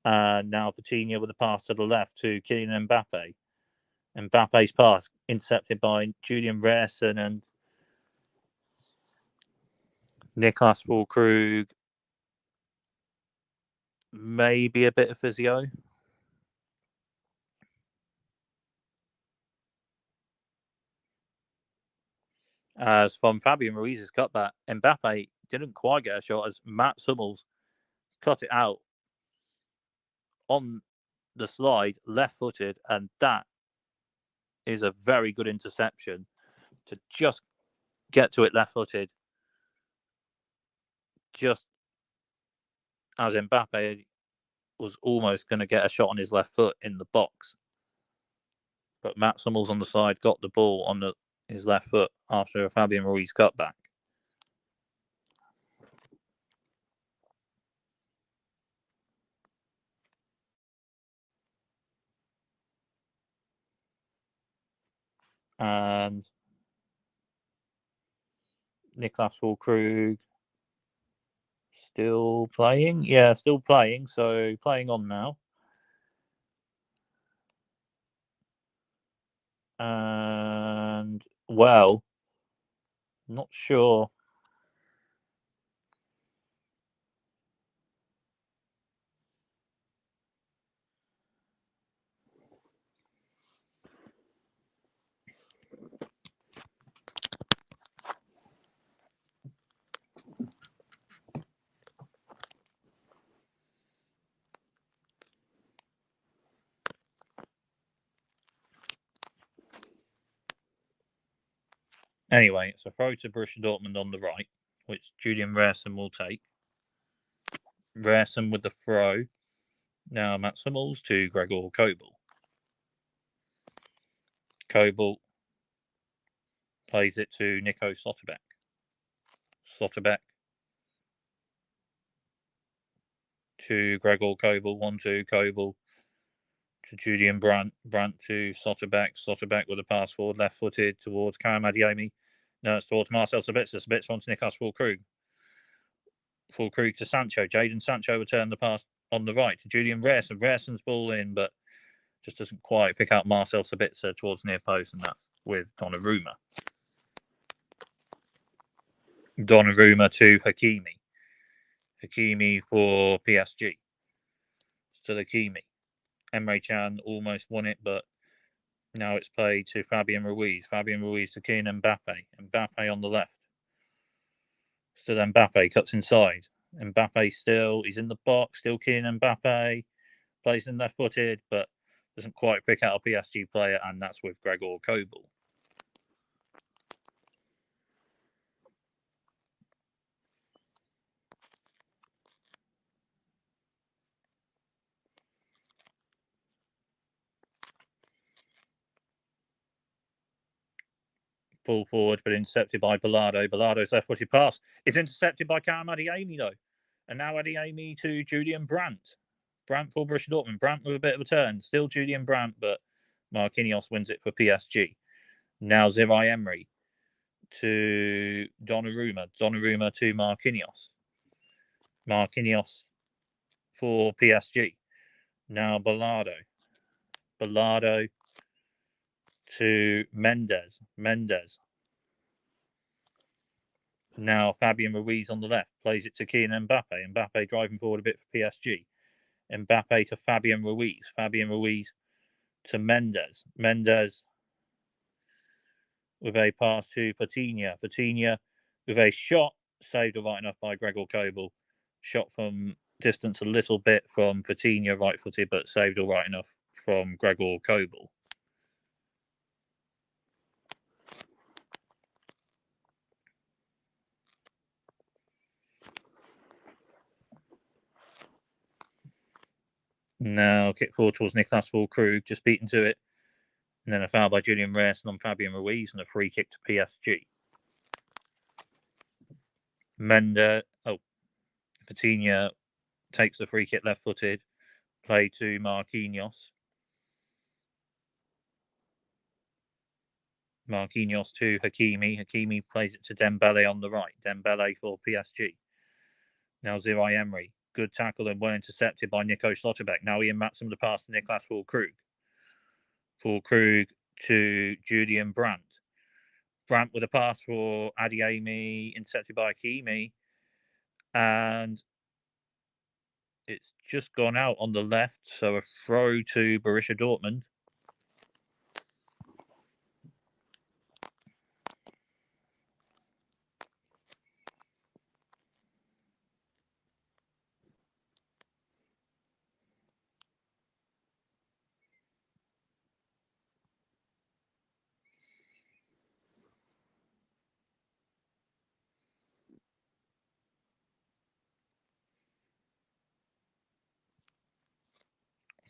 A: Now Vitinha with a pass to the left to Kylian Mbappe. Mbappe's pass intercepted by Julian Rierson and Niklas Füllkrug. Maybe a bit of physio. As from Fabian Ruiz's cutback, Mbappe didn't quite get a shot as Mats Hummels cut it out on the slide, left-footed, and that is a very good interception to just get to it left-footed, just as Mbappe was almost going to get a shot on his left foot in the box. But Mats Hummels on the side got the ball on his left foot after a Fabian Ruiz cutback. And Niklas Füllkrug still playing? Yeah, still playing. So playing on now. And, well, not sure. Anyway, it's a throw to Borussia Dortmund on the right, which Julian Rierson will take. Rierson with the throw. Now Mats Hummels to Gregor Kobel. Kobel plays it to Nico Slotterbeck. Slotterbeck to Gregor Kobel. 1-2. Kobel to Julian Brandt. Brandt to Slotterbeck. Slotterbeck with a pass forward, left-footed towards Karim Adeyemi. No, it's towards Marcel Sabitzer. Sabitzer on to Niklas Füllkrug. Füllkrug to Sancho. Jadon Sancho returned the pass on the right to Julian Rierson. Rierson's ball in, but just doesn't quite pick out Marcel Sabitzer towards near post, and that's with Donnarumma. Donnarumma to Hakimi. Hakimi for PSG. Still Hakimi. Emre Can almost won it, but now it's played to Fabian Ruiz. Fabian Ruiz to Kylian Mbappe. Mbappe on the left. Still Mbappe cuts inside. Mbappe still, he's in the box. Still Kylian Mbappe. Plays in left-footed, but doesn't quite pick out a PSG player, and that's with Gregor Kobel. Pull forward, but intercepted by Ballardo. Ballardo's left-footed pass is intercepted by Karim Adeyemi, though. And now Adeyemi to Julian Brandt. Brandt for Borussia Dortmund. Brandt with a bit of a turn. Still Julian Brandt, but Marquinhos wins it for PSG. Now Zirai Emery to Donnarumma. Donnarumma to Marquinhos. Marquinhos for PSG. Now Ballardo. Ballardo to Mendes. Mendes. Now Fabian Ruiz on the left. Plays it to Kylian Mbappe. Mbappe driving forward a bit for PSG. Mbappe to Fabian Ruiz. Fabian Ruiz to Mendes. Mendes with a pass to Patiña. Patiña with a shot. Saved right enough by Gregor Kobel. Shot from distance a little bit from Patiña, right-footed, but saved all right enough from Gregor Kobel. Now kick forward towards Niklas Füllkrug, just beaten to it. And then a foul by Julian Reyerson on Fabian Ruiz and a free kick to PSG. Patiña takes the free kick left-footed. Play to Marquinhos. Marquinhos to Hakimi. Hakimi plays it to Dembele on the right. Dembele for PSG. Now Zirai Emery. Good tackle and well intercepted by Nico Schlotterbeck. Now Ian Matson with the pass to Niklas Füllkrug. Füllkrug to Julian Brandt. Brandt with a pass for Adeyemi, intercepted by Hakimi. And it's just gone out on the left, so a throw to Borussia Dortmund.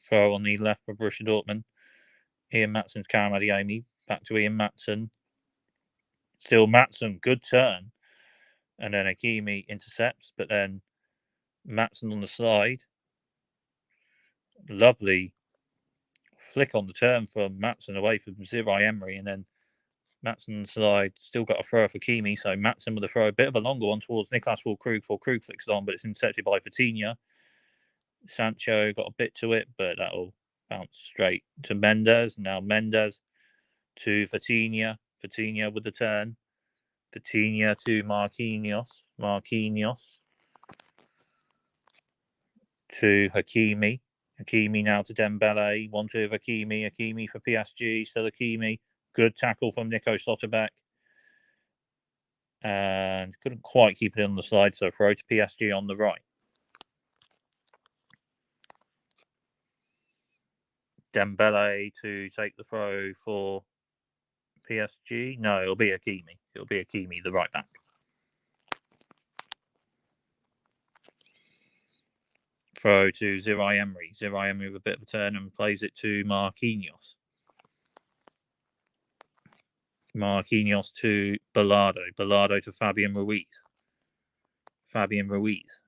A: Throw on the left for Borussia Dortmund. Ian Matson's Karim Adeyemi. Back to Ian Matson. Still Matson, good turn. And then Hakimi intercepts, but then Matson on the slide. Lovely flick on the turn from Matson away from Zirai Emery, and then Matson on the slide. Still got a throw for Hakimi, so Matson with a throw, a bit of a longer one towards Niklas Füllkrug. Füllkrug flicks it on, but it's intercepted by Patiña. Sancho got a bit to it, but that'll bounce straight to Mendes. Now Mendes to Patiña. Patiña with the turn. Patiña to Marquinhos. Marquinhos to Hakimi. Hakimi now to Dembele. 1-2 of Hakimi. Hakimi for PSG. Still Hakimi. Good tackle from Nico Schlotterbeck. And couldn't quite keep it on the slide, so throw to PSG on the right. Dembele to take the throw for PSG. No, it'll be Hakimi. It'll be Hakimi, the right back. Throw to Zirai Emery. Zirai Emery with a bit of a turn and plays it to Marquinhos. Marquinhos to Ballardo. Ballardo to Fabian Ruiz. Fabian Ruiz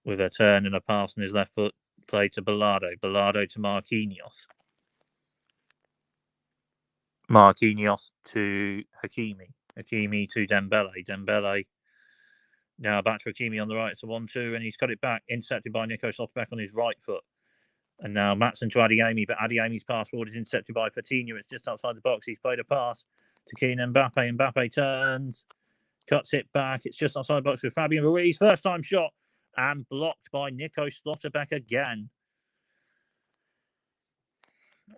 A: with a turn and a pass on his left foot. Play to Ballardo. Ballardo to Marquinhos. Marquinhos to Hakimi. Hakimi to Dembele. Dembele now back to Hakimi on the right. It's a 1-2, and he's cut it back. Intercepted by Nico Schlotterbeck on his right foot. And now Matson to Adeyemi, but Adeyemi's pass forward is intercepted by Coutinho. It's just outside the box. He's played a pass to Kylian Mbappe. Mbappe turns, cuts it back. It's just outside the box with Fabian Ruiz. First time shot and blocked by Nico Schlotterbeck again.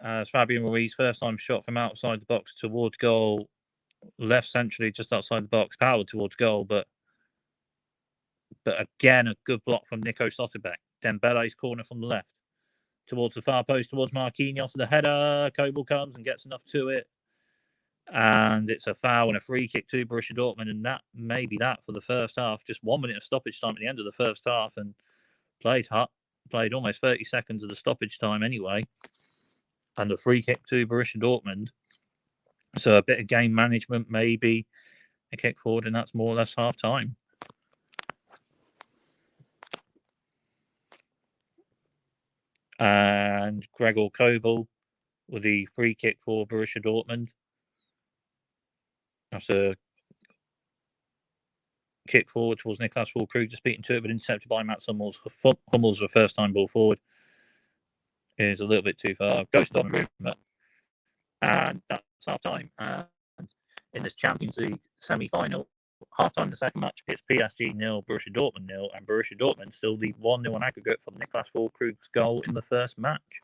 A: As Fabian Ruiz, first time shot from outside the box towards goal. Left centrally, just outside the box, powered towards goal, but again, a good block from Nico Schlotterbeck. Dembele's corner from the left. Towards the far post, towards Marquinhos. The header, Kobel comes and gets enough to it. And it's a foul and a free kick to Borussia Dortmund. And that may be that for the first half. Just 1 minute of stoppage time at the end of the first half. And played almost 30 seconds of the stoppage time anyway. And a free kick to Borussia Dortmund. So a bit of game management, maybe a kick forward, and that's more or less half time. And Gregor Kobel with the free kick for Borussia Dortmund. That's a kick forward towards Niklas Füllkrug, just beaten to it, but intercepted by Mats Hummels. Hummels, the first time ball forward, is a little bit too far. Goes on the movement. And that's half time. And in this Champions League semi final, half time in the second match, it's PSG 0, Borussia Dortmund 0, and Borussia Dortmund still lead 1-0 on aggregate from Niklas Füllkrug's goal in the first match.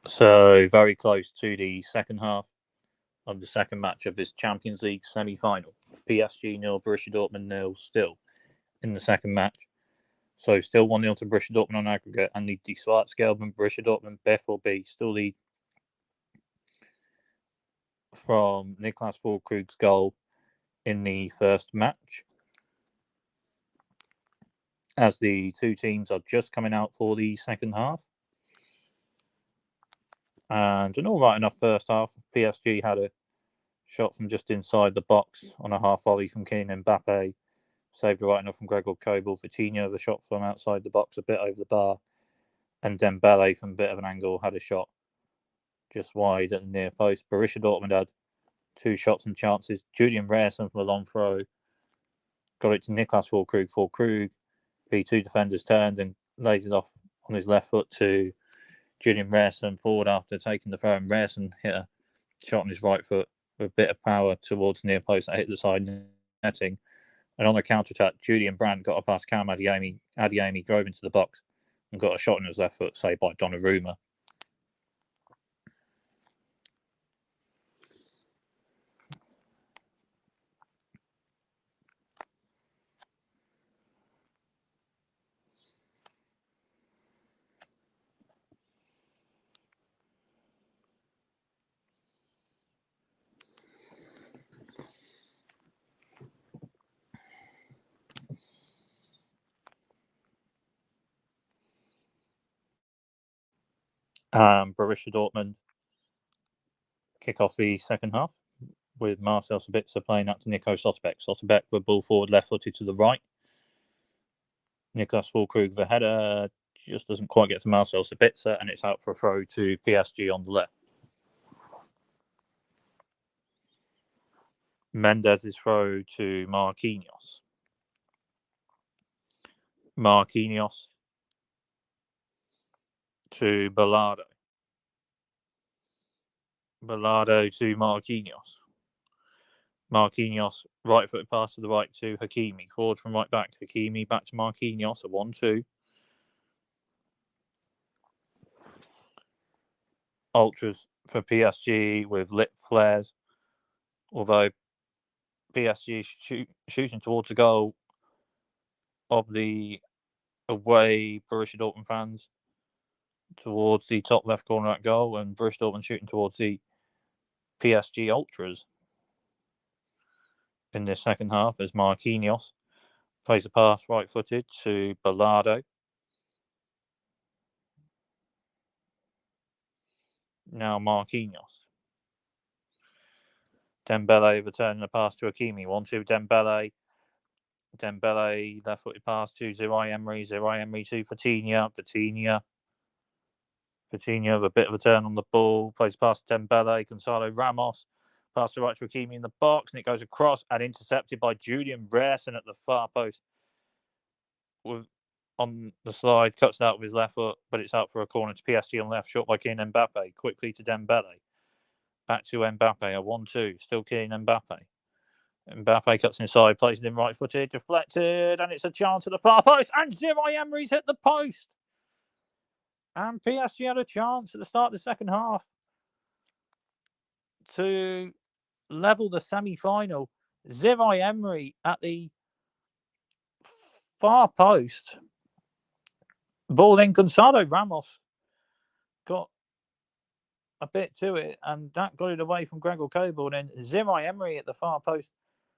A: So very close to the second half of the second match of this Champions League semi-final. PSG 0, Borussia Dortmund 0 still in the second match. So still 1-0 to Borussia Dortmund on aggregate, and the Schwarzgelben Borussia Dortmund BVB still lead from Niklas Füllkrug's goal in the first match, as the two teams are just coming out for the second half. And an all right enough first half. PSG had a shot from just inside the box on a half volley from Kylian Mbappe, saved right enough from Gregor Kobel. Vitinha, the shot from outside the box, a bit over the bar, and Dembele from a bit of an angle had a shot just wide at the near post. Borussia Dortmund had two shots and chances. Julian Rierson from a long throw got it to Niklas Füllkrug. Füllkrug, the two defenders turned and laid it off on his left foot to Julian Rierson forward after taking the throw, and Rierson hit a shot on his right foot with a bit of power towards the near post that hit the side netting. And on the counter-attack, Julian Brandt got a past Cam Adeyemi. Adeyemi drove into the box and got a shot on his left foot, saved by Donnarumma. Borussia Dortmund kick off the second half with Marcel Sabitzer playing out to Nico Slotterbeck. Slotterbeck with ball forward, left-footed to the right. Niklas Füllkrug, the header just doesn't quite get to Marcel Sabitzer, and it's out for a throw to PSG on the left. Mendes' throw to Marquinhos. Marquinhos to Bellardo. Bellardo to Marquinhos. Marquinhos, right foot pass to the right to Hakimi. Forward from right back. Hakimi back to Marquinhos. A 1-2. Ultras for PSG with lit flares. Although PSG shooting towards the goal of the away Borussia Dortmund fans towards the top left corner at goal, and Borussia Dortmund shooting towards the PSG Ultras in this second half as Marquinhos plays a pass right-footed to Bellardo. Now Marquinhos. Dembele returning the pass to Hakimi. 1-2 Dembele. Dembele left-footed pass to Zaire Emery. Zaire Emery to Vitinha. Vitinha with a bit of a turn on the ball. Plays past Dembele. Gonzalo Ramos. Pass to right to Hakimi in the box, and it goes across and intercepted by Julian Rierson at the far post. On the slide, cuts it out with his left foot, but it's out for a corner to PSG on left, shot by Kylian Mbappe. Quickly to Dembele. Back to Mbappe, a 1-2. Still Kylian Mbappe. Mbappe cuts inside, plays it in right-footed, deflected, and it's a chance at the far post, and Zaire Emery's hit the post. And PSG had a chance at the start of the second half to level the semi-final. Zaire Emery at the far post. Ball in, Gonzalo Ramos got a bit to it, and that got it away from Gregor Kobel. And then Zaire Emery at the far post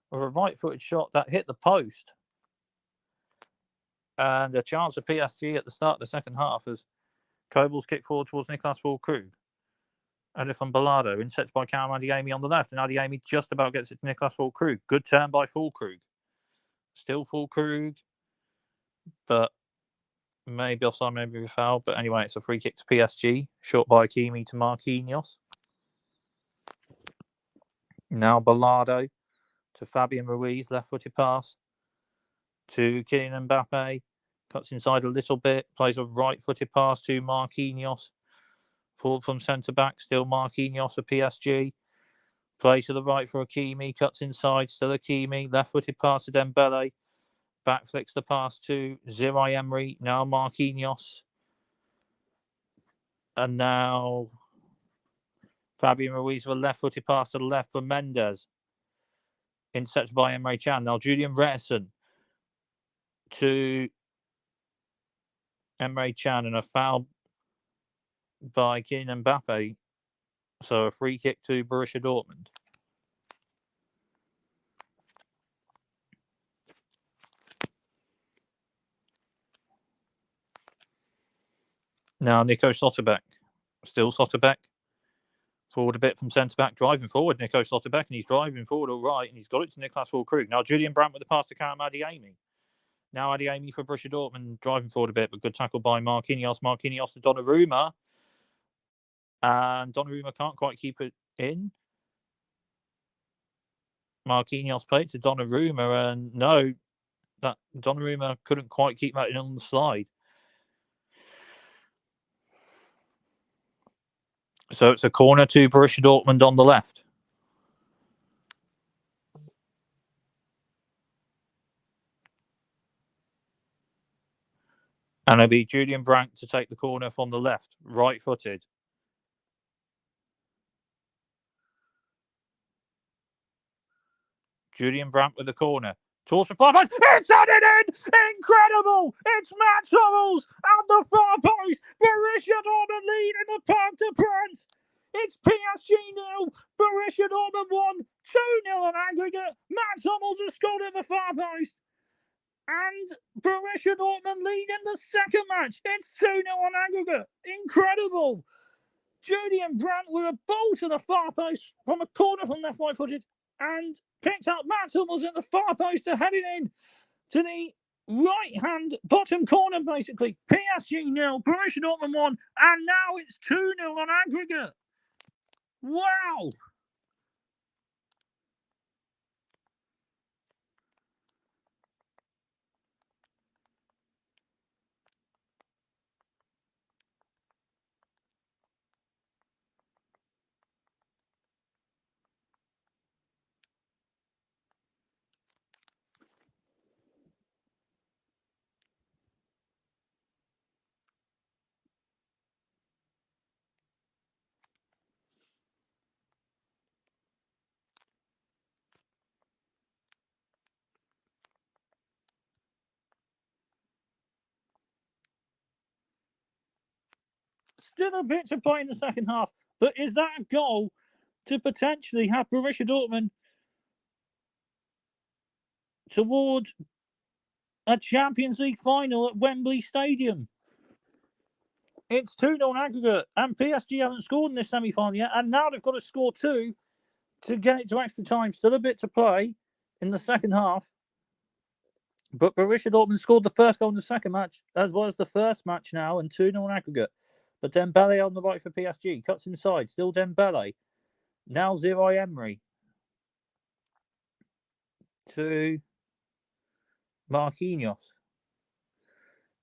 A: with a right-footed shot that hit the post. And a chance of PSG at the start of the second half as Kobel's kick forward towards Niklas Füllkrug. And from Bellardo, intercepted by Cam Adeyemi on the left, and Adeyemi just about gets it to Niklas Füllkrug. Good turn by Füllkrug. Still Füllkrug, but maybe offside, maybe a foul. But anyway, it's a free kick to PSG. Short by Hakimi to Marquinhos. Now Bellardo to Fabian Ruiz, left-footed pass to Kylian Mbappe. Cuts inside a little bit, plays a right-footed pass to Marquinhos. Forward from centre-back, still Marquinhos for PSG. Play to the right for Hakimi, cuts inside, still Hakimi. Left-footed pass to Dembele. Back flicks the pass to Zaire Emery, now Marquinhos. And now Fabian Ruiz with a left-footed pass to the left for Mendes. Intercepted by Emre Can. Now Julian Retterson to Emre Can, and a foul by Kylian Mbappe. So a free kick to Borussia Dortmund. Now Nico Slotterbeck. Still Slotterbeck. Forward a bit from centre-back. Driving forward, Nico Slotterbeck. And he's driving forward all right. And he's got it to Niklas Füllkrug. Now Julian Brandt with the pass to Karim Adeyemi. Now Adeyemi for Borussia Dortmund. Driving forward a bit, but good tackle by Marquinhos. Marquinhos to Donnarumma. And Donnarumma can't quite keep it in. Marquinhos played to Donnarumma. And no, that Donnarumma couldn't quite keep that in on the slide. So it's a corner to Borussia Dortmund on the left. And it'll be Julian Brandt to take the corner from the left, right-footed. Julian Brandt with the corner. Towards the far post. It's headed in! Incredible! It's Mats Hummels at the far post. Borussia Dortmund lead in the Parc des Princes. It's PSG 0, Borussia Dortmund 1, 2-0 on aggregate. Mats Hummels has scored at the far post. And Borussia Dortmund lead in the second match. It's 2-0 on aggregate. Incredible. Julian Brandt with a ball to the far post from a corner from left right-footed and picked up Mats Hummels at the far post to head it in to the right-hand bottom corner, basically. PSG 0, Borussia Dortmund 1, and now it's 2-0 on aggregate. Wow. Still a bit to play in the second half, but is that a goal to potentially have Borussia Dortmund towards a Champions League final at Wembley Stadium? It's 2-0 on aggregate, and PSG haven't scored in this semi-final yet, and now they've got to score 2 to get it to extra time. Still a bit to play in the second half. But Borussia Dortmund scored the first goal in the second match, as well as the first match now, and 2-0 on aggregate. But Dembele on the right for PSG. Cuts inside. Still Dembele. Now Zaire Emery. To Marquinhos.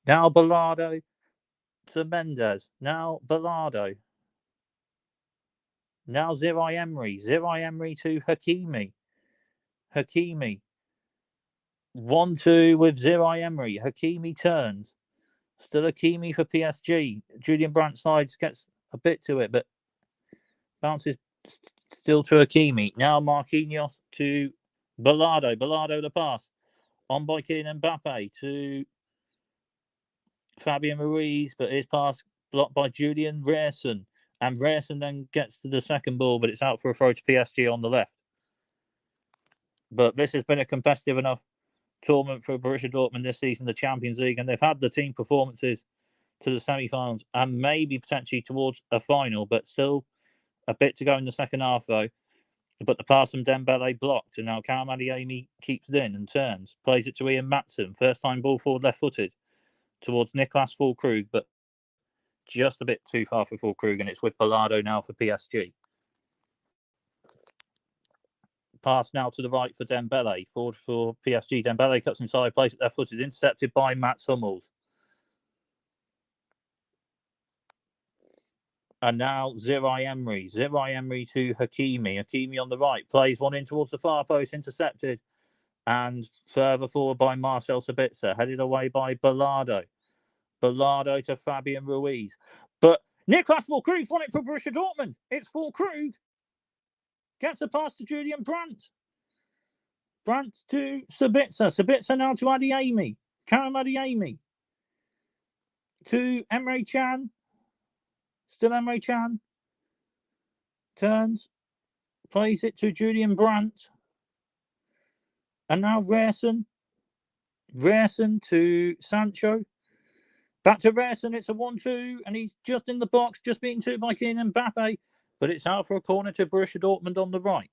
A: Now Ballardo to Mendes. Now Ballardo. Now Zaire Emery. Zaire Emery to Hakimi. Hakimi. 1-2 with Zaire Emery. Hakimi turns. Still Hakimi for PSG. Julian Brandt slides, gets a bit to it, but bounces still to Hakimi. Now Marquinhos to Ballardo. Ballardo the pass. On by Kylian Mbappe to Fabian Ruiz, but his pass blocked by Julian Retterson. And Retterson then gets to the second ball, but it's out for a throw to PSG on the left. But this has been a competitive enough tournament for Borussia Dortmund this season, the Champions League, and they've had the team performances to the semi-finals and maybe potentially towards a final, but still a bit to go in the second half, though. But the pass from Dembele blocked, and now Karim Adeyemi keeps it in and turns. Plays it to Ian Matson. First time ball forward left-footed towards Niklas Füllkrug, but just a bit too far for Füllkrug, and it's with Ballardo now for PSG. Pass now to the right for Dembele. Forward for PSG. Dembele cuts inside, plays it left-footed, intercepted by Mats Hummels. And now Zaire Emery. Zaire Emery to Hakimi. Hakimi on the right. Plays one in towards the far post. Intercepted. And further forward by Marcel Sabitzer. Headed away by Ballardo. Ballardo to Fabian Ruiz. But Niklas Füllkrug won it for Borussia Dortmund. It's Füllkrug. Gets a pass to Julian Brandt. Brandt to Sabitzer. Sabitzer now to Adeyemi. Karim Adeyemi. To Emre Can. Still Emre Can. Turns. Plays it to Julian Brandt. And now Rierson. Rierson to Sancho. Back to Rierson. It's a 1-2. And he's just in the box. Just beaten to by Kylian Mbappe. But it's out for a corner to Borussia Dortmund on the right.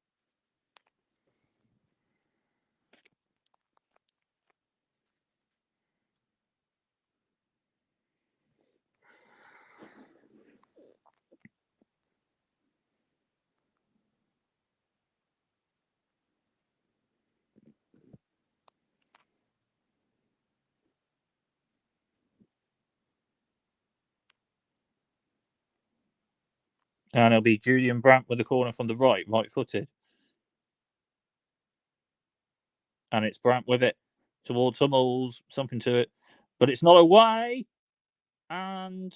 A: And it'll be Julian Brandt with the corner from the right, right-footed. And it's Brandt with it towards Hummels, something to it. But it's not away. And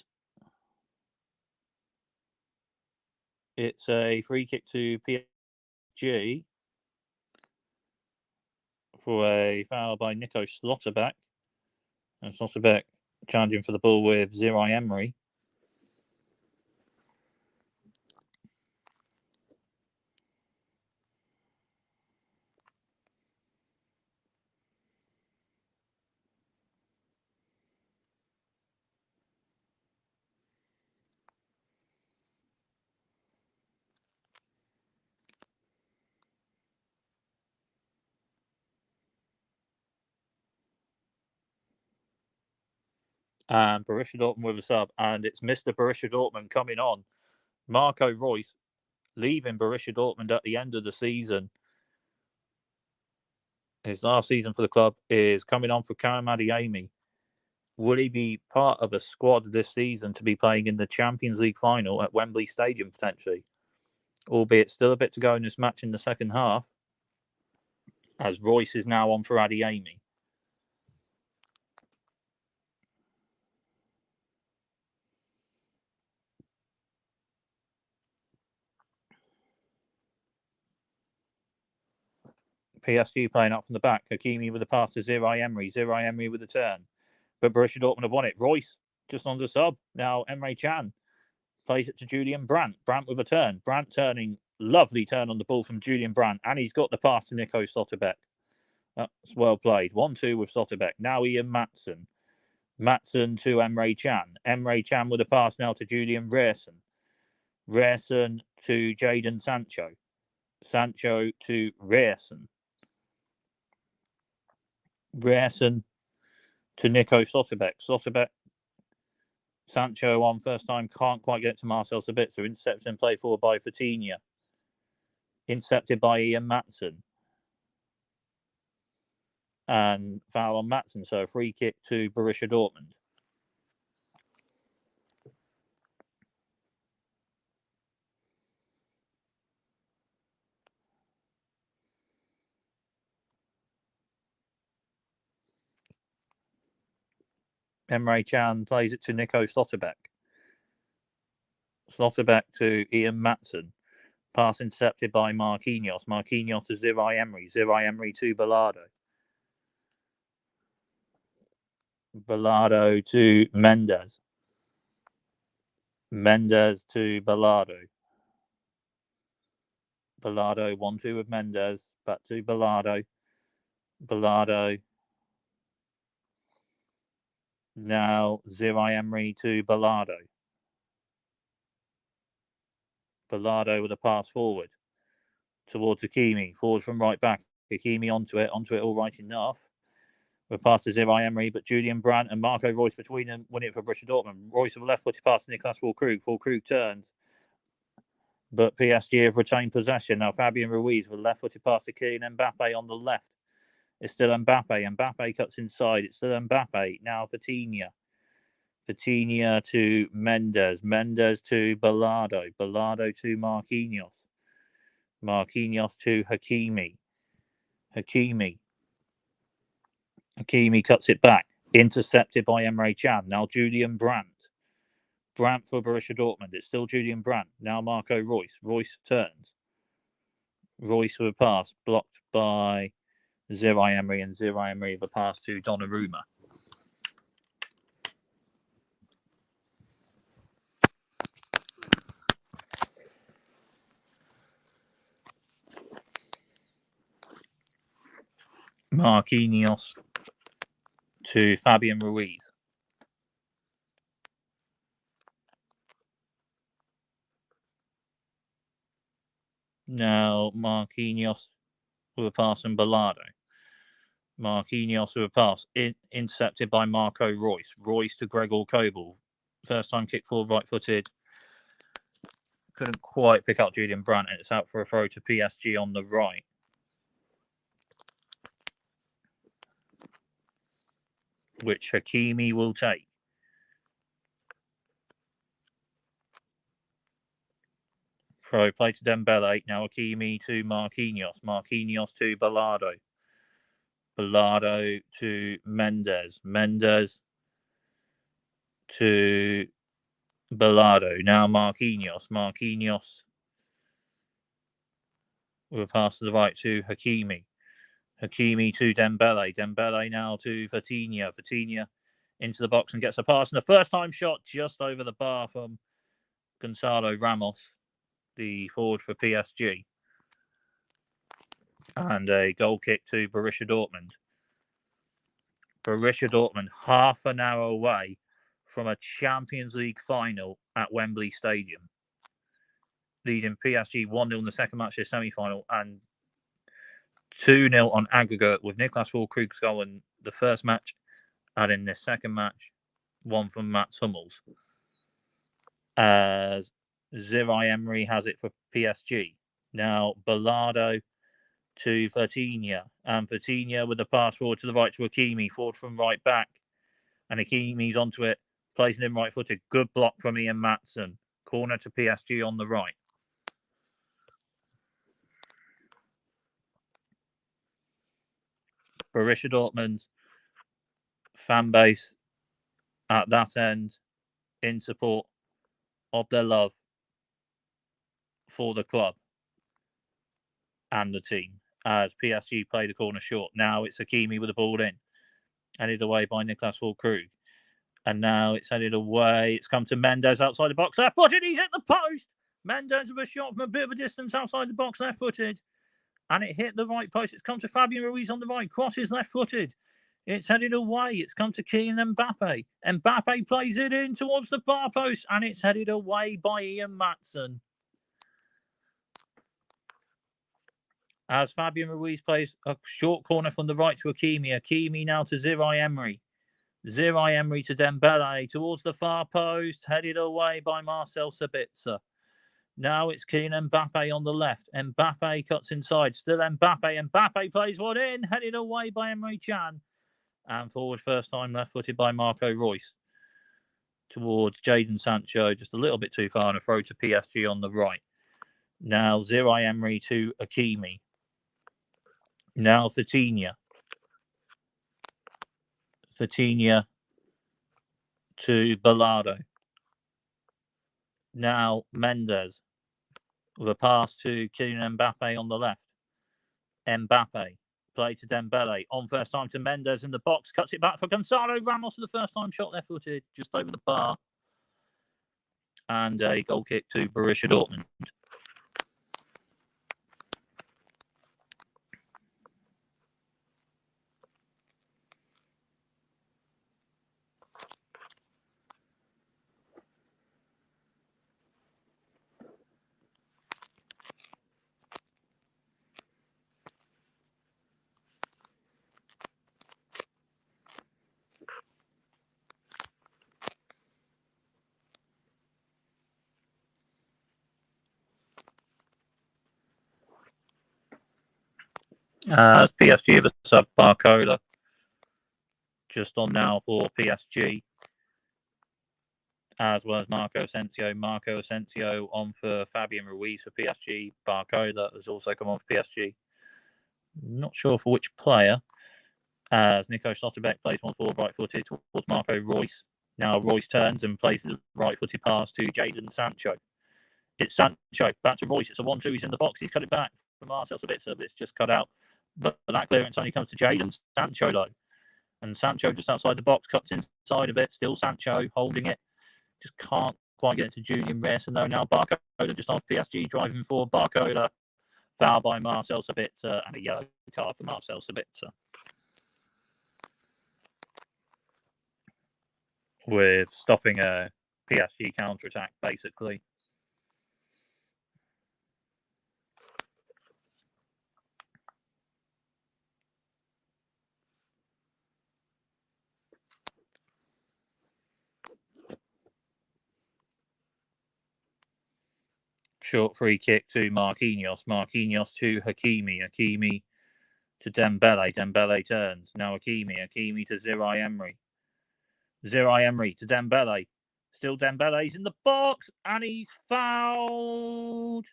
A: it's a free kick to PSG for a foul by Nico Slotterbeck. And Slotterbeck challenging for the ball with Zaire Emery. And Borussia Dortmund with a sub. And it's Mr. Borussia Dortmund coming on. Marco Reus leaving Borussia Dortmund at the end of the season. His last season for the club is coming on for Karim Adeyemi. Will he be part of a squad this season to be playing in the Champions League final at Wembley Stadium potentially? Albeit still a bit to go in this match in the second half, as Reus is now on for Adeyemi. PSG playing up from the back. Hakimi with the pass to Zaire Emery. Zaire Emery with the turn. But Borussia Dortmund have won it. Reus just on the sub. Now Emre Can plays it to Julian Brandt. Brandt with a turn. Brandt turning. Lovely turn on the ball from Julian Brandt. And he's got the pass to Nico Slotterbeck. That's well played. 1-2 with Slotterbeck. Now Ian Maatsen. Maatsen to Emre Can. Emre Can with a pass now to Julian Rierson. Rierson to Jadon Sancho. Sancho to Rierson. Rierson to Nico Slotterbeck. Slotterbeck. Sancho on first time. Can't quite get to Marcel Sabitzer. Intercepted and played forward by Fatinia. Intercepted by Ian Maatsen. And foul on Maatsen. So a free kick to Borussia Dortmund. Emre Can plays it to Nico Slotterbeck. Slotterbeck to Ian Maatsen. Pass intercepted by Marquinhos. Marquinhos to Zaire Emery. Zaire Emery to Bellardo. Bellardo to Mendes. Mendes to Bellardo. Bellardo 1-2 with Mendes. Back to Bellardo. Bellardo. Now Zaire Emery to Bellardo. Bellardo with a pass forward towards Hakimi. Forward from right back. Hakimi onto it all right enough. The pass to Zaire Emery, but Julian Brandt and Marco Reus between them win it for Borussia Dortmund. Reus with a left-footed pass to Niklas Füllkrug. Füllkrug turns, but PSG have retained possession. Now Fabian Ruiz with a left-footed pass to Kylian Mbappe on the left. It's still Mbappe. Mbappe cuts inside. It's still Mbappe. Now Fatinia. Fatinia to Mendes. Mendes to Bellardo. Bellardo to Marquinhos. Marquinhos to Hakimi. Hakimi cuts it back. Intercepted by Emre Can. Now Julian Brandt. Brandt for Borussia Dortmund. It's still Julian Brandt. Now Marco Reus. Reus turns. Reus with a pass blocked by Zaire Emery, and Zaire Emery with a pass to Donnarumma. Marquinhos to Fabian Ruiz. Now Marquinhos with a pass from Bellardo. Marquinhos with a pass intercepted by Marco Reus. Reus to Gregor Kobel. First time kick forward, right-footed. Couldn't quite pick up Julian Brandt, and it's out for a throw to PSG on the right. Which Hakimi will take. Throw play to Dembele. Now Hakimi to Marquinhos. Marquinhos to Bellardo. Bellardo to Mendes. Mendes to Bellardo. Now Marquinhos. Marquinhos with a pass to the right to Hakimi. Hakimi to Dembele. Dembele now to Vitinha. Vitinha into the box and gets a pass. And the first time shot just over the bar from Gonzalo Ramos, the forward for PSG. And a goal kick to Borussia Dortmund. Borussia Dortmund half an hour away from a Champions League final at Wembley Stadium, leading PSG 1-0 in the second match of the semi-final and 2-0 on aggregate, with Niklas Füllkrug's goal in the first match, and in the second match, one from Mats Hummels. As Zaire Emery has it for PSG. Now Bellardo to Vitinha, and Vitinha with the pass forward to the right to Hakimi, forward from right back, and Hakimi's onto it, plays it in right-footed. Good block from Ian Maatsen. Corner to PSG on the right. Borussia Dortmund's fan base at that end in support of their love for the club and the team, as PSG play the corner short. Now it's Hakimi with the ball in, headed away by Niklas Füllkrug. And now it's headed away. It's come to Mendes outside the box. Left-footed. He's hit the post. Mendes with a shot from a bit of a distance outside the box. Left-footed. And it hit the right post. It's come to Fabian Ruiz on the right. Crosses left-footed. It's headed away. It's come to Kylian Mbappe. Mbappe plays it in towards the far post. And it's headed away by Ian Maatsen. As Fabian Ruiz plays a short corner from the right to Hakimi. Hakimi now to Zaire Emery. Zaire Emery to Dembele towards the far post, headed away by Marcel Sabitzer. Now it's Kylian Mbappe on the left. Mbappe cuts inside. Still Mbappe. Mbappe plays one in, headed away by Emre Can. And forward first time left-footed by Marco Reus. Towards Jadon Sancho, just a little bit too far, and a throw to PSG on the right. Now Zaire Emery to Hakimi. Now Vitinha. Vitinha to Bellardo. Now Mendes with a pass to Kylian Mbappe on the left. Mbappe play to Dembele. On first time to Mendes in the box. Cuts it back for Gonzalo Ramos for the first time shot left-footed just over the bar. And a goal kick to Borussia Dortmund. As PSG have a sub Barcola just on now for PSG, as well as Marco Asensio. Marco Asensio on for Fabian Ruiz for PSG. Barcola has also come on for PSG. Not sure for which player, as Nico Schlotterbeck plays one forward right-footed towards Marco Reus. Now Royce turns and places a right-footed pass to Jadon Sancho. It's Sancho, back to Royce. It's a 1-2. He's in the box. He's cut it back for Marcel Sabitzer, but it's just cut out. But that clearance only comes to Jadon Sancho, though. And Sancho just outside the box, cuts inside of it. Still Sancho holding it. Just can't quite get it to Julian Reyes. And though now Barcola just off PSG driving forward. Barcola foul by Marcel Sabitzer and a yellow card for Marcel Sabitzer. With stopping a PSG counter-attack, basically. Short free kick to Marquinhos. Marquinhos to Hakimi. Hakimi to Dembele. Dembele turns. Now Hakimi. Hakimi to Zirai Emery. Zirai Emery to Dembele. Still Dembele's in the box and he's fouled.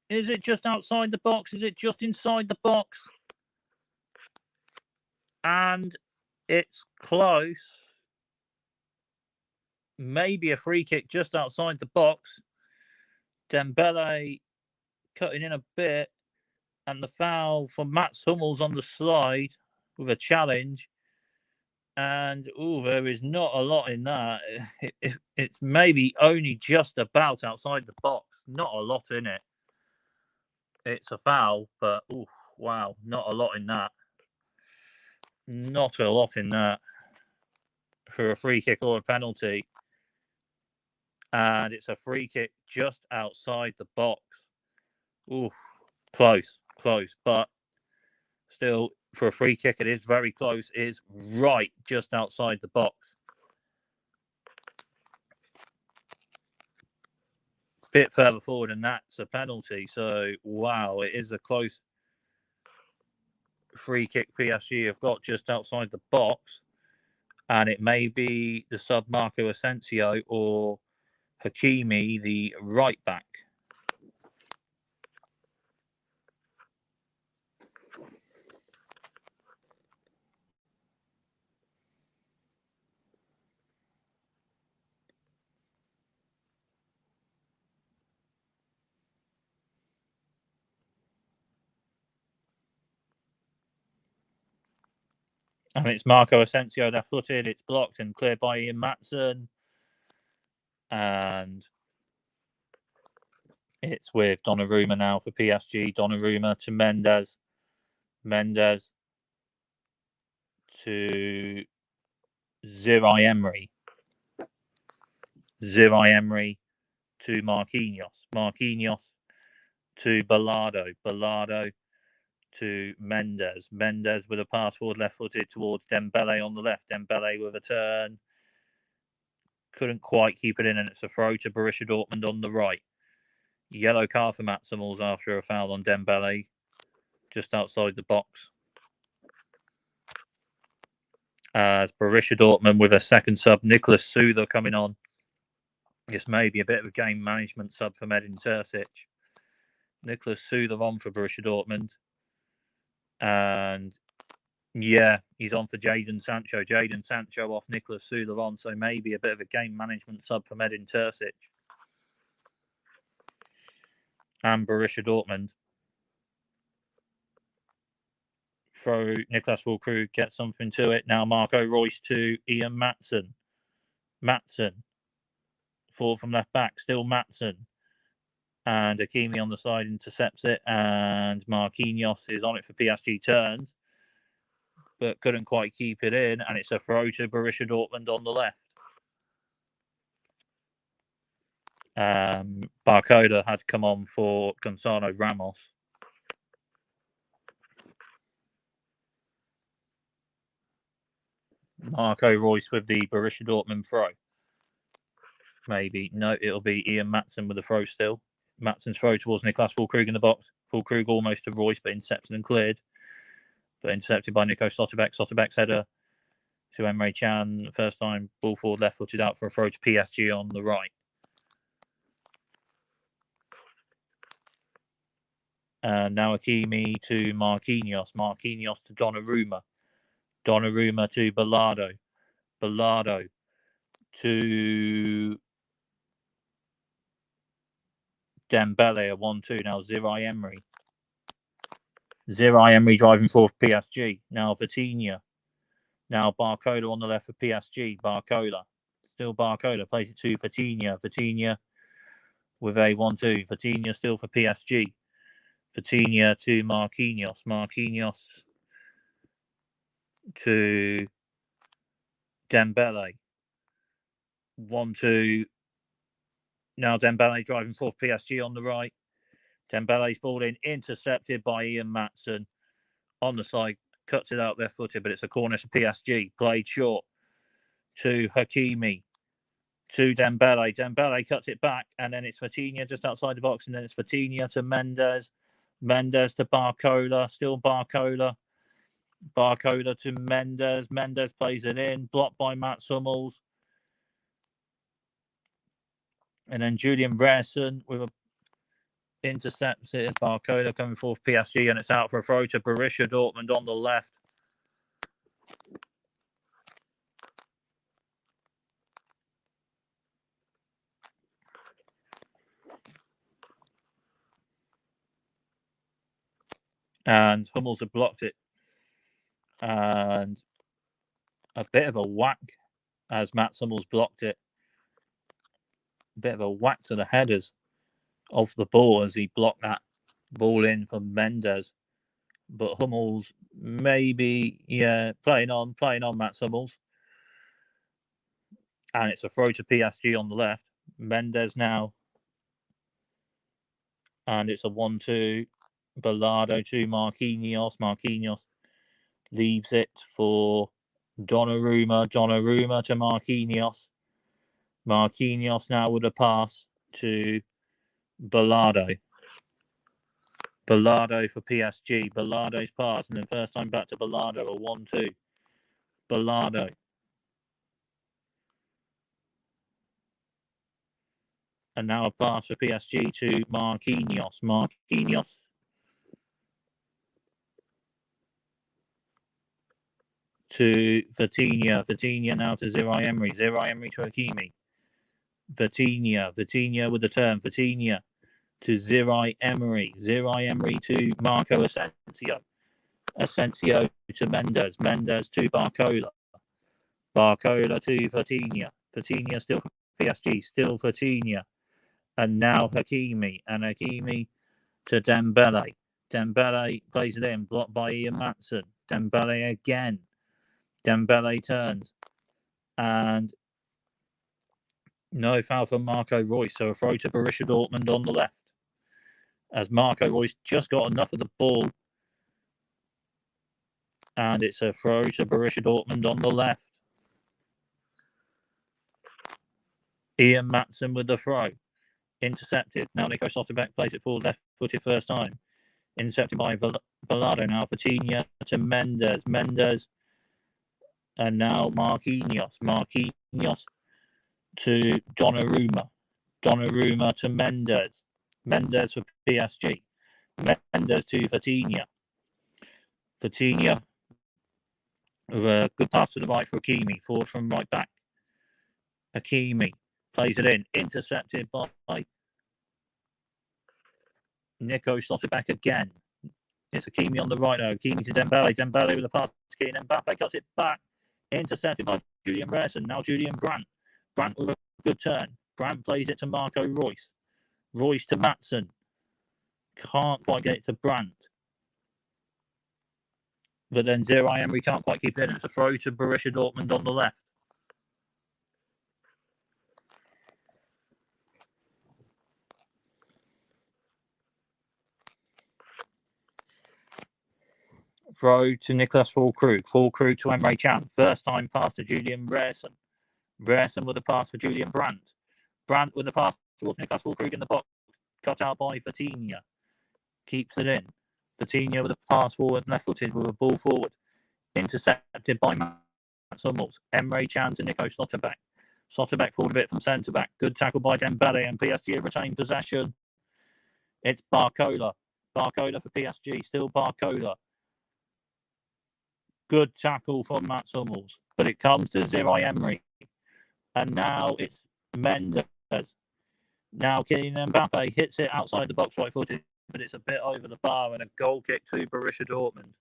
A: Is it just outside the box? Is it just inside the box? And it's close. Maybe a free kick just outside the box. Dembele cutting in a bit, and the foul for Mats Hummels on the slide with a challenge. And there is not a lot in that. It's maybe only just about outside the box. Not a lot in it. It's a foul, but wow, not a lot in that. Not a lot in that for a free kick or a penalty. And it's a free kick just outside the box. Close, but still, for a free kick, it is very close. It is right just outside the box. Bit further forward, and that's a penalty. So, wow, it is a close free kick PSG have got just outside the box. And it may be the sub Marco Asensio or Hakimi, the right back. And it's Marco Asensio left footed. It's blocked and cleared by Ian Matson. And it's with Donnarumma now for PSG. Donnarumma to Mendes. Mendes to Zirai Emery. Zirai Emery to Marquinhos. Marquinhos to Ballardo. Ballardo to Mendes. Mendes with a pass forward left footed towards Dembele on the left. Dembele with a turn. Couldn't quite keep it in, and it's a throw to Borussia Dortmund on the right. Yellow card for Mats Hummels after a foul on Dembele just outside the box. As Borussia Dortmund with a second sub, Nicholas Souther coming on. This may be a bit of a game management sub for Medin Terzic. Nicholas Souther on for Borussia Dortmund. And yeah, he's on for Jadon Sancho. Jadon Sancho off Nicholas Souther on, so maybe a bit of a game management sub for Medin Terzic. And Borussia Dortmund. Throw Niklas Füllkrug, get something to it. Now Marco Reus to Ian Matson. Matson. Forward from left back, still Matson. And Hakimi on the side intercepts it. And Marquinhos is on it for PSG turns. But couldn't quite keep it in. And it's a throw to Borussia Dortmund on the left. Barcola had come on for Gonzalo Ramos. Marco Reus with the Borussia Dortmund throw. Maybe. No, it'll be Ian Matson with the throw still. Matson's throw towards Niklas Füllkrug in the box. Füllkrug almost to Reus, but intercepted and cleared. But intercepted by Nico Slotterbeck. Slotterbeck's header to Emre Can. First time ball forward left footed out for a throw to PSG on the right. And now Hakimi to Marquinhos. Marquinhos to Donnarumma. Donnarumma to Ballardo. Bilardo to Dembele, a 1-2. Now Zaire Emery. Zaire Emery driving forward PSG. Now Vitinha. Now Barcola on the left for PSG. Barcola. Still Barcola. Plays it to Vitinha. Vitinha with a 1-2. Vitinha still for PSG. Vitinha to Marquinhos. Marquinhos to Dembele. 1-2. Now Dembele driving forward PSG on the right. Dembele's ball in, intercepted by Ian Maatsen on the side, cuts it out left footed, but it's a corner to PSG. Played short to Hakimi, to Dembele. Dembele cuts it back, and then it's Vitinha just outside the box, and then it's Vitinha to Mendes. Mendes to Barcola, still Barcola. Barcola to Mendes. Mendes plays it in, blocked by Mats Hummels. And then Julian Rierson with a intercepts it. Barcola coming forth PSG, and it's out for a throw to Borussia Dortmund on the left. And Hummels have blocked it. And a bit of a whack as Mats Hummels blocked it. A bit of a whack to the headers of the ball as he blocked that ball in from Mendes. But Hummels maybe, playing on Mats Hummels. And it's a throw to PSG on the left. Mendes now. And it's a 1-2. Bilardo to Marquinhos. Marquinhos leaves it for Donnarumma. Donnarumma to Marquinhos. Marquinhos now with a pass to Bilardo. Bilardo for PSG. Bilardo's pass, and then first time back to Bilardo, a 1-2. Bilardo. And now a pass for PSG to Marquinhos. Marquinhos to Vitinha. Vitinha now to Zaire Emery. Zaire Emery to Hakimi. Vitinha with the turn. Vitinha to Zaire Emery. Zaire Emery to Marco Asensio. Asensio to Mendes. Mendes to Barcola. Barcola to Vitinha. Vitinha still for PSG. Still Vitinha. And now Hakimi. And Hakimi to Dembele. Dembele plays it in. Blocked by Ian Maatsen. Dembele again. Dembele turns. And no foul for Marco Reus. So a throw to Borussia Dortmund on the left. As Marco Reus just got enough of the ball. And it's a throw to Borussia Dortmund on the left. Ian Maatsen with the throw. Intercepted. Now Nico Slotterbeck plays it forward left footed first time. Intercepted by Bilardo. Now Vitinha to Mendes. Mendes. And now Marquinhos. Marquinhos to Donnarumma. Donnarumma to Mendes. Mendes for PSG. Mendes to Vitinha. Vitinha with a good pass to the right for Hakimi. Forward from right back. Hakimi plays it in. Intercepted by Nico Slotterbeck again. It's Hakimi on the right now. Hakimi to Dembele. Dembele with a pass to Kylian Mbappe. Cuts it back. Intercepted by Julian Rierson. Now Julian Brandt. Brandt with a good turn. Brandt plays it to Marco Reus. Reus to Maatsen. Can't quite get it to Brandt. But then Zaire Emery can't quite keep it in. It's a throw to Borussia Dortmund on the left. Throw to Nicolas Füllkrug. Füllkrug to Emre Can. First time pass to Julian Rierson. Rierson with a pass for Julian Brandt. Brandt with a pass towards Nicolas Füllkrug in the box. Cut out by Vitinha. Keeps it in. Vitinha with a pass forward, left footed with a ball forward. Intercepted by Mats Hummels. Emre Can to Nico Slotterbeck. Slotterbeck forward a bit from centre back. Good tackle by Dembele, and PSG retain possession. It's Barcola. Barcola for PSG. Still Barcola. Good tackle from Mats Hummels, but it comes to Ziraj Emery. And now it's Mendes. Now Kylian Mbappe hits it outside the box right-footed, but it's a bit over the bar and a goal kick to Borussia Dortmund.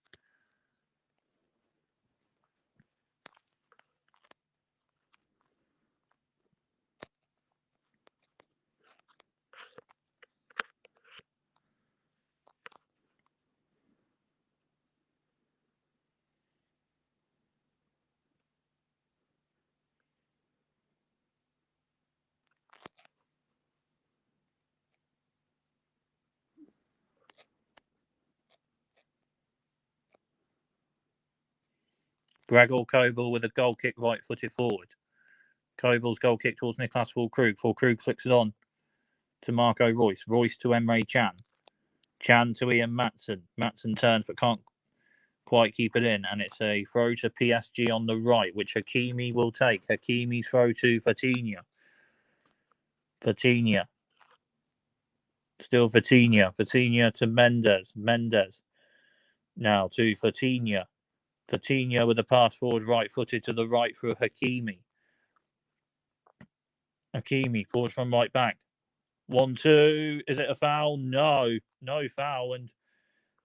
A: Gregor Kobel with a goal kick right-footed forward. Kobel's goal kick towards Niklas Füllkrug. Füllkrug flicks it on to Marco Reus. Reus to Emre Can. Can to Ian Maatsen. Maatsen turns but can't quite keep it in. And it's a throw to PSG on the right, which Hakimi will take. Hakimi's throw to Vitinha. Vitinha. Still Vitinha. Vitinha to Mendes. Mendes. Now to Vitinha. Vitinha with a pass forward right-footed to the right for Hakimi. Hakimi forward from right back. 1-2. Is it a foul? No. No foul. And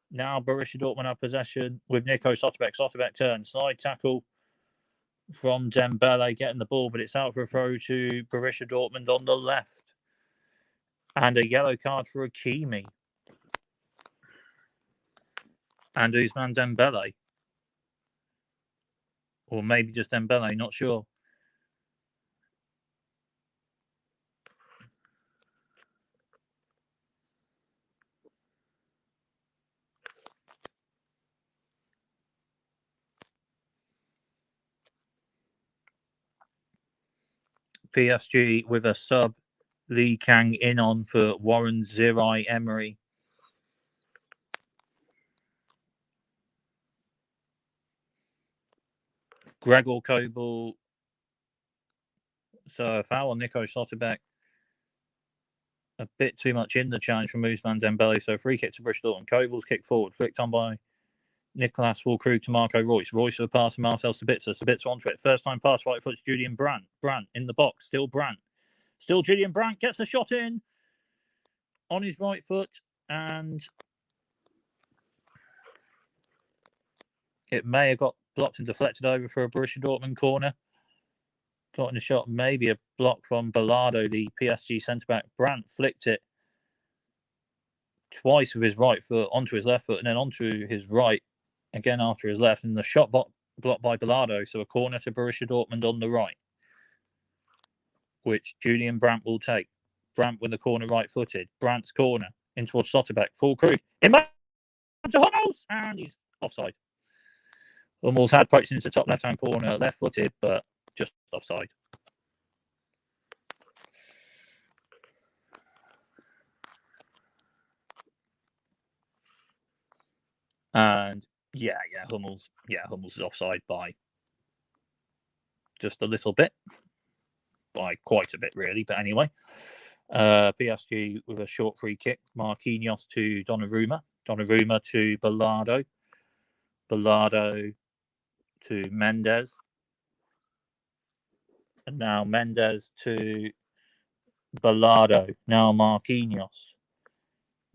A: now Borussia Dortmund have possession with Nico Schlotterbeck. Schlotterbeck turns. Slide tackle from Dembele getting the ball, but it's out for a throw to Borussia Dortmund on the left. And a yellow card for Hakimi. And Ousmane Dembele. Or maybe just Dembele, not sure. PSG with a sub. Lee Kang in on for Warren Ziraj Emery. Gregor Kobel. So a foul on Nico Schlotterbeck. A bit too much in the challenge from Ousmane Dembele. So free kick to Borussia Dortmund. Kobel's kick forward. Flicked on by Niklas Füllkrug to Marco Reus. Reus with a pass to Marcel Sabitzer. Sabitzer onto it. First time pass right foot to Julian Brandt. Brandt in the box. Still Brandt. Still Julian Brandt gets the shot in on his right foot. And it may have got blocked and deflected over for a Borussia Dortmund corner. Got in a shot, maybe a block from Ballardo, the PSG centre-back. Brandt flicked it twice with his right foot onto his left foot and then onto his right again after his left. And the shot blocked by Ballardo, so a corner to Borussia Dortmund on the right, which Julian Brandt will take. Brandt with the corner right-footed. Brandt's corner in towards Schlotterbeck. Füllkrug. In back to Hummels! And he's offside. Hummels had poked into the top left-hand corner, left-footed, but just offside. And Hummels is offside by just a little bit, by quite a bit really. But anyway, PSG with a short free kick. Marquinhos to Donnarumma. Donnarumma to Ballardo. Ballardo to Mendes. And now Mendes to Ballardo. Now Marquinhos.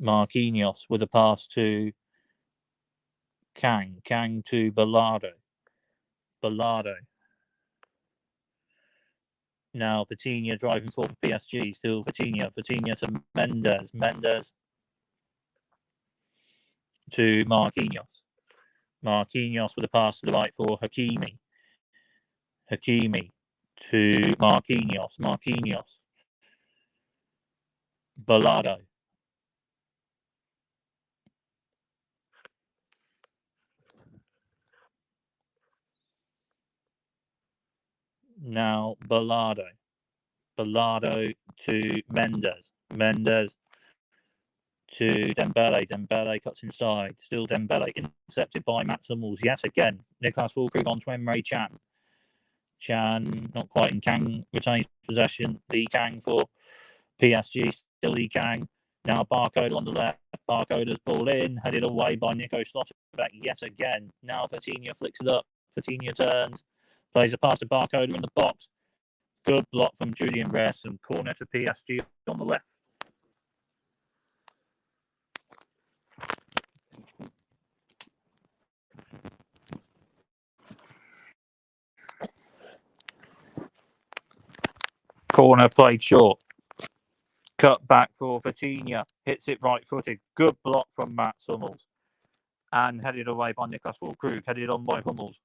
A: Marquinhos with a pass to Kang. Kang to Ballardo. Ballardo. Now Vitinha driving forward for PSG. Still Vitinha. Vitinha to Mendes. Mendes to Marquinhos. Marquinhos with a pass to the right for Hakimi. Hakimi to Marquinhos. Marquinhos. Ballardo. Now Ballardo. Ballardo to Mendes. Mendes to Dembele. Dembele cuts inside. Still Dembele. Intercepted by Mats Hummels yet again. Niklas Füllkrug on to Emre Can. Can not quite, and Kang retains possession. Lee Kang for PSG. Still Lee Kang. Now Barcode on the left. Barcoder's ball in, headed away by Nico Slotterbeck yet again. Now Vitinha flicks it up. Vitinha turns, plays a pass to Barcoder in the box. Good block from Julian Ress and corner to PSG on the left. Corner played short. Cut back for Vitinha. Hits it right footed. Good block from Hummels. And headed away by Niklas Füllkrug. Headed on by Hummels.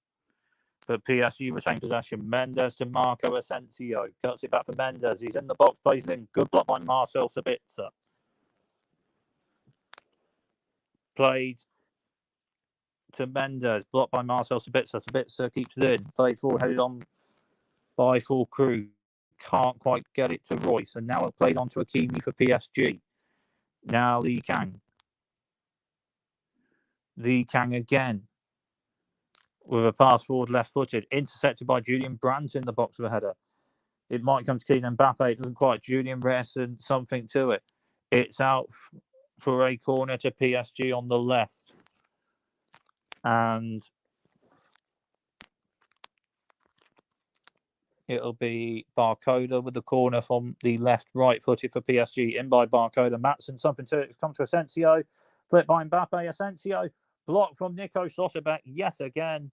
A: But PSG retain possession. Mendes to Marco Asensio. Cuts it back for Mendes. He's in the box. Plays it in. Good block by Marcel Sabitzer. Played to Mendes. Blocked by Marcel Sabitzer. Sabitzer keeps it in. Played forward. Headed on by Füllkrug. Can't quite get it to Royce. And now played on to Hakimi for PSG. Now Lee Kang. Lee Kang again. With a pass forward left-footed. Intercepted by Julian Brandt in the box of a header. It might come to Kylian Mbappe. It doesn't quite. Julian Ress something to it. It's out for a corner to PSG on the left. And it'll be Barcoder with the corner from the left, right-footed for PSG. In by Barcoder. Matson, something to it. It's come to Asensio. Flip by Mbappe. Asensio. Block from Nico Slotterbeck yet again.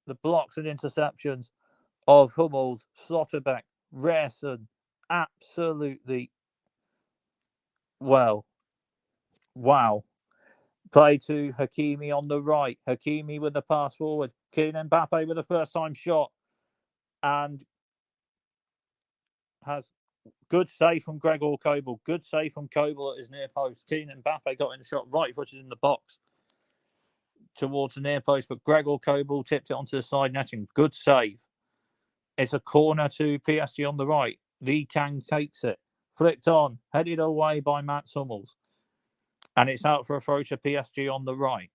A: The blocks and interceptions of Hummels, Slotterbeck, Rerson. Absolutely well. Wow. Play to Hakimi on the right. Hakimi with the pass forward. Kylian Mbappe with the first time shot. And has good save from Gregor Kobel. Good save from Kobel at his near post. Kylian Mbappe got in the shot right footed in the box towards the near post. But Gregor Kobel tipped it onto the side netting. Good save. It's a corner to PSG on the right. Lee Kang takes it. Flicked on. Headed away by Mats Hummels. And it's out for a throw to PSG on the right.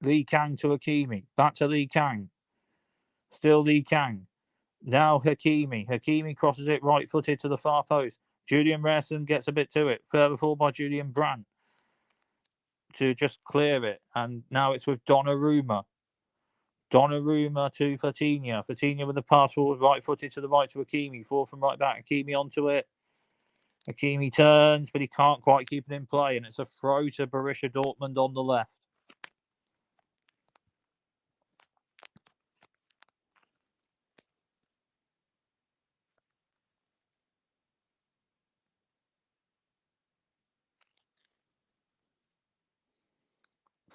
A: Lee Kang to Hakimi. Back to Lee Kang. Still Lee Kang. Now Hakimi. Hakimi crosses it right-footed to the far post. Julian Rerson gets a bit to it. Further forward by Julian Brandt to just clear it. And now it's with Donnarumma. Donnarumma to Vitinha. Vitinha with the pass forward right-footed to the right to Hakimi. Forward from right back. Hakimi onto it. Hakimi turns, but he can't quite keep it in play. And it's a throw to Borussia Dortmund on the left.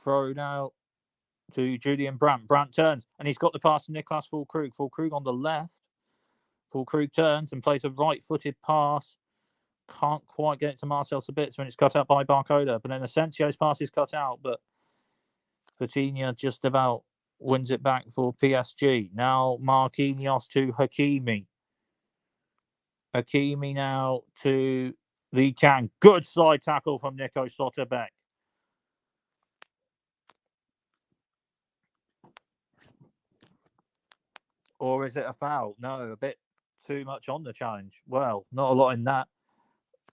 A: Throw now to Julian Brandt. Brandt turns, and he's got the pass to Niklas Füllkrug. Füllkrug on the left. Füllkrug turns and plays a right-footed pass. Can't quite get it to Marcel Sabitzer, and it's cut out by Barcoder. But then Asensio's pass is cut out, but Vitinha just about wins it back for PSG. Now Marquinhos to Hakimi. Hakimi now to Lee Kang. Good slide tackle from Nico Slotterbeck. Or is it a foul? No, a bit too much on the challenge. Well, not a lot in that,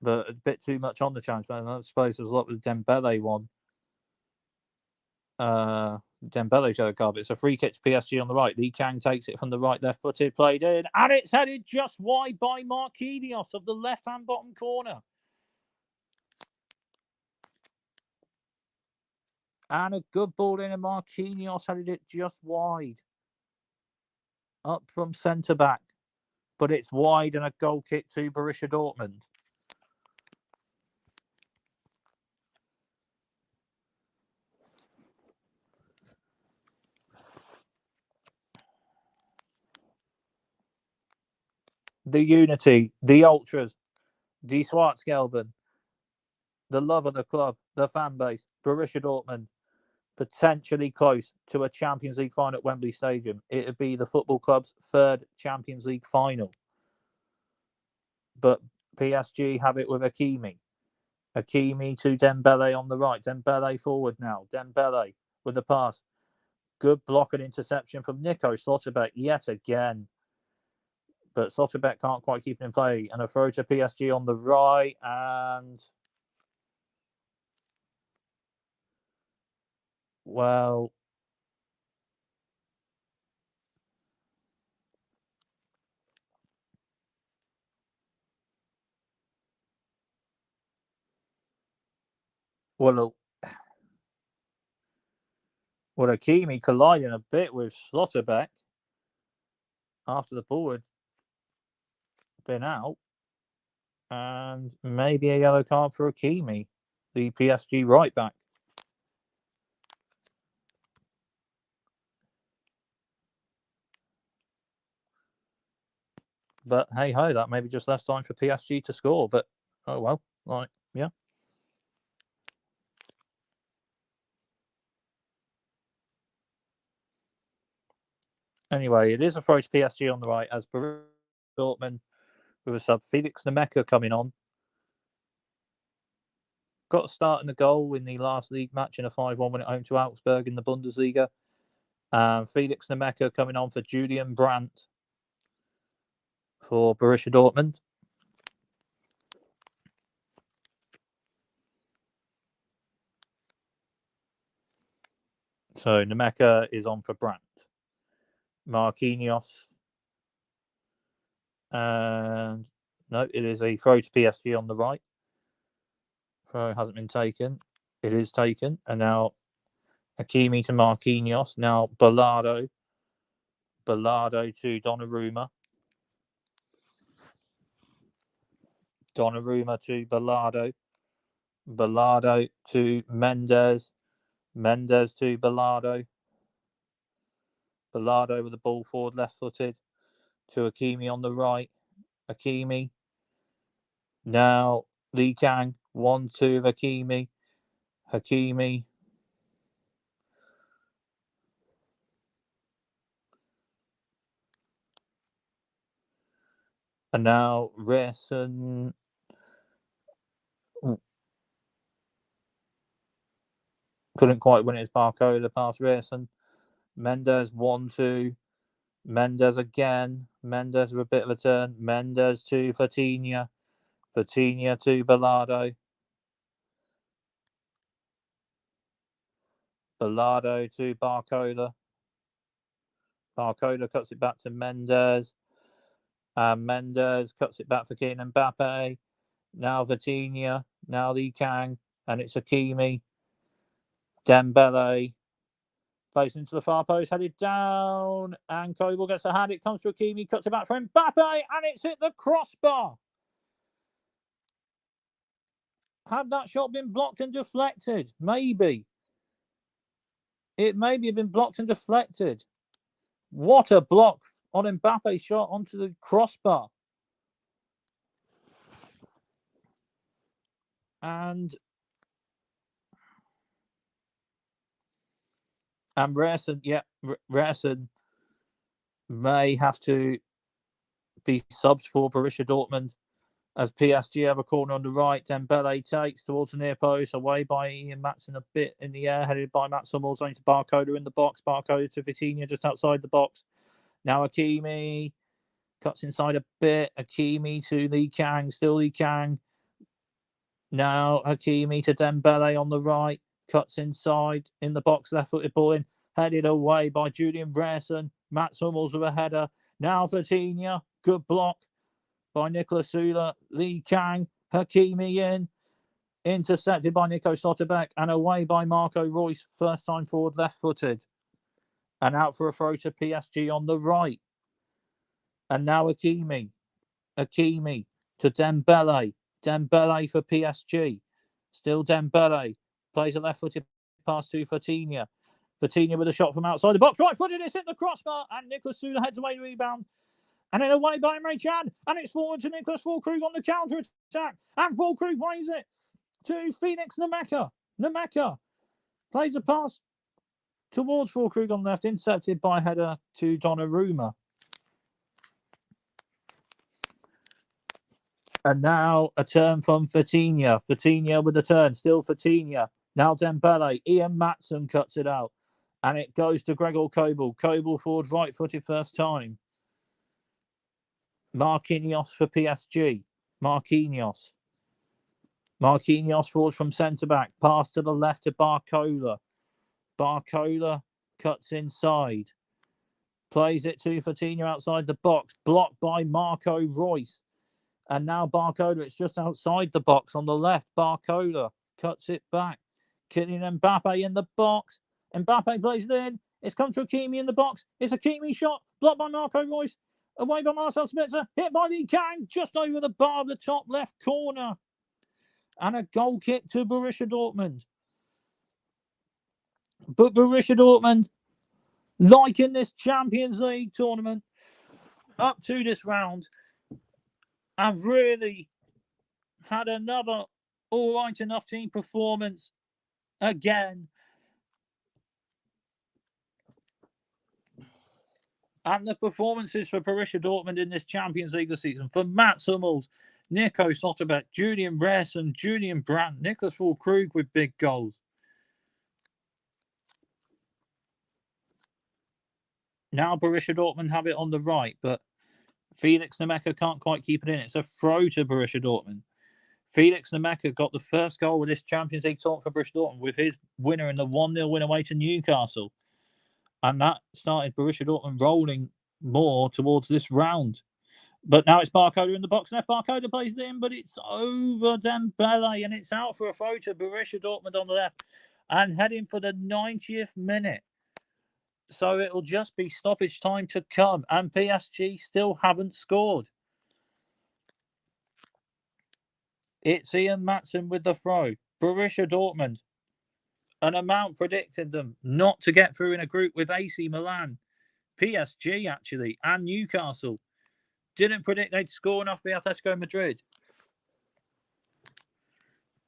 A: but a bit too much on the challenge. But I suppose there's a lot with Dembele one. Dembele's yellow card. But it's a free kick to PSG on the right. Lee Kang takes it from the right, left footed, played in, and it's headed just wide by Marquinhos of the left-hand bottom corner. And a good ball in, and Marquinhos headed it just wide. Up from centre back. But it's wide and a goal kick to Borussia Dortmund. The unity, the ultras, die Schwarzgelben, the love of the club, the fan base, Borussia Dortmund, potentially close to a Champions League final at Wembley Stadium. It would be the football club's third Champions League final. But PSG have it with Hakimi. Hakimi to Dembele on the right. Dembele forward now. Dembele with the pass. Good block and interception from Nico Slotterbeck yet again. But Slotterbeck can't quite keep it in play. And a throw to PSG on the right. And, well, Hakimi colliding a bit with Slotterbeck after the ball had been out. And maybe a yellow card for Hakimi, the PSG right back. But hey ho, that may be just less time for PSG to score. But oh well, right, yeah. Anyway, it is a throw to PSG on the right as Borussia Dortmund with a sub. Felix Nemeka coming on. Got a start in the goal in the last league match in a 5-1 win at home to Augsburg in the Bundesliga. Felix Nemeka coming on for Julian Brandt for Borussia Dortmund. So Nemeka is on for Brandt. Marquinhos. And no, it is a throw to PSG on the right. Throw hasn't been taken. It is taken. And now Hakimi to Marquinhos. Now Ballardo. Ballardo to Donnarumma. Donnarumma to Ballardo. Ballardo to Mendes. Mendes to Ballardo. Ballardo with the ball forward, left-footed to Hakimi on the right. Hakimi. Now Lee Kang. 1-2 of Hakimi. Hakimi. And now Rierson. Couldn't quite win it as Barcola past Rierson. Mendes 1-2. Mendes again. Mendes with a bit of a turn. Mendes to Vitinha. Vitinha to Ballardo. Ballardo to Barcola. Barcola cuts it back to Mendes. And Mendes cuts it back for Kylian Mbappe. Now Vitinha. Now Lee Kang. And it's Hakimi. Dembele. Plays into the far post, headed down. And Kobel gets a hand. It comes to Hakimi. Cuts it back for Mbappe. And it's hit the crossbar. Had that shot been blocked and deflected? Maybe. It maybe have been blocked and deflected. What a block on Mbappe's shot onto the crossbar. And Rierson, Rierson may have to be subs for Borussia Dortmund as PSG have a corner on the right. Dembele takes towards the near post, away by Ian Matson a bit in the air, headed by Mats Hummels, onto Barcola in the box. Barcola to Vitinha just outside the box. Now Hakimi cuts inside a bit. Hakimi to Lee Kang, still Lee Kang. Now Hakimi to Dembele on the right, cuts inside in the box, left-footed ball in, headed away by Julian Rierson. Mats Hummels with a header. Now Vitinha, good block by Nicolas Sula. Lee Kang, Hakimi in, intercepted by Nico Slotterbeck, and away by Marco Reus, first time forward, left-footed. And out for a throw to PSG on the right. And now Hakimi to Dembele. Dembele for PSG. Still Dembele. Plays a left-footed pass to Vitinha. Vitinha with a shot from outside the box. Right-footed, it's hit the crossbar. And Nicolas Sula heads away the rebound. And then away by Emre Can. And it's forward to Nicholas Füllkrug on the counter-attack. And Füllkrug plays it to Felix Nemeka. Nemeka plays a pass towards Füllkrug on the left, intercepted by header to Donnarumma. And now a turn from Vitinha. Vitinha with a turn. Still Vitinha. Now Dembele. Ian Matson cuts it out. And it goes to Gregor Kobel. Kobel forward right-footed first time. Marquinhos for PSG. Marquinhos forward from centre-back. Pass to the left to Barcola. Barcola cuts inside. Plays it to Coutinho outside the box. Blocked by Marco Reus. And now Barcola, it's just outside the box on the left. Barcola cuts it back. Kylian Mbappe in the box. Mbappe plays it in. It's come to Hakimi in the box. It's a Hakimi shot. Blocked by Marco Reus. Away by Marcel Spitzer. Hit by Lee Kang. Just over the bar of the top left corner. And a goal kick to Borussia Dortmund. But Borussia Dortmund, like in this Champions League tournament, up to this round, have really had another all right enough team performance again. And the performances for Borussia Dortmund in this Champions League this season, for Mats Hummels, Nico Slotterbeck, Julian Ressen, Julian Brandt, Nicholas Füllkrug with big goals. Now Borussia Dortmund have it on the right, but Felix Nemeka can't quite keep it in. It's a throw to Borussia Dortmund. Felix Nemeka got the first goal of this Champions League tournament for Borussia Dortmund with his winner in the 1-0 win away to Newcastle. And that started Borussia Dortmund rolling more towards this round. But now it's Barcola in the box left. Barcola plays it in, but it's over Dembele, and it's out for a throw to Borussia Dortmund on the left and heading for the 90th minute. So it'll just be stoppage time to come, and PSG still haven't scored. It's Ian Matson with the throw. Borussia Dortmund. An amount predicted them not to get through in a group with AC Milan, PSG actually, and Newcastle. Didn't predict they'd score enough for Atletico Madrid.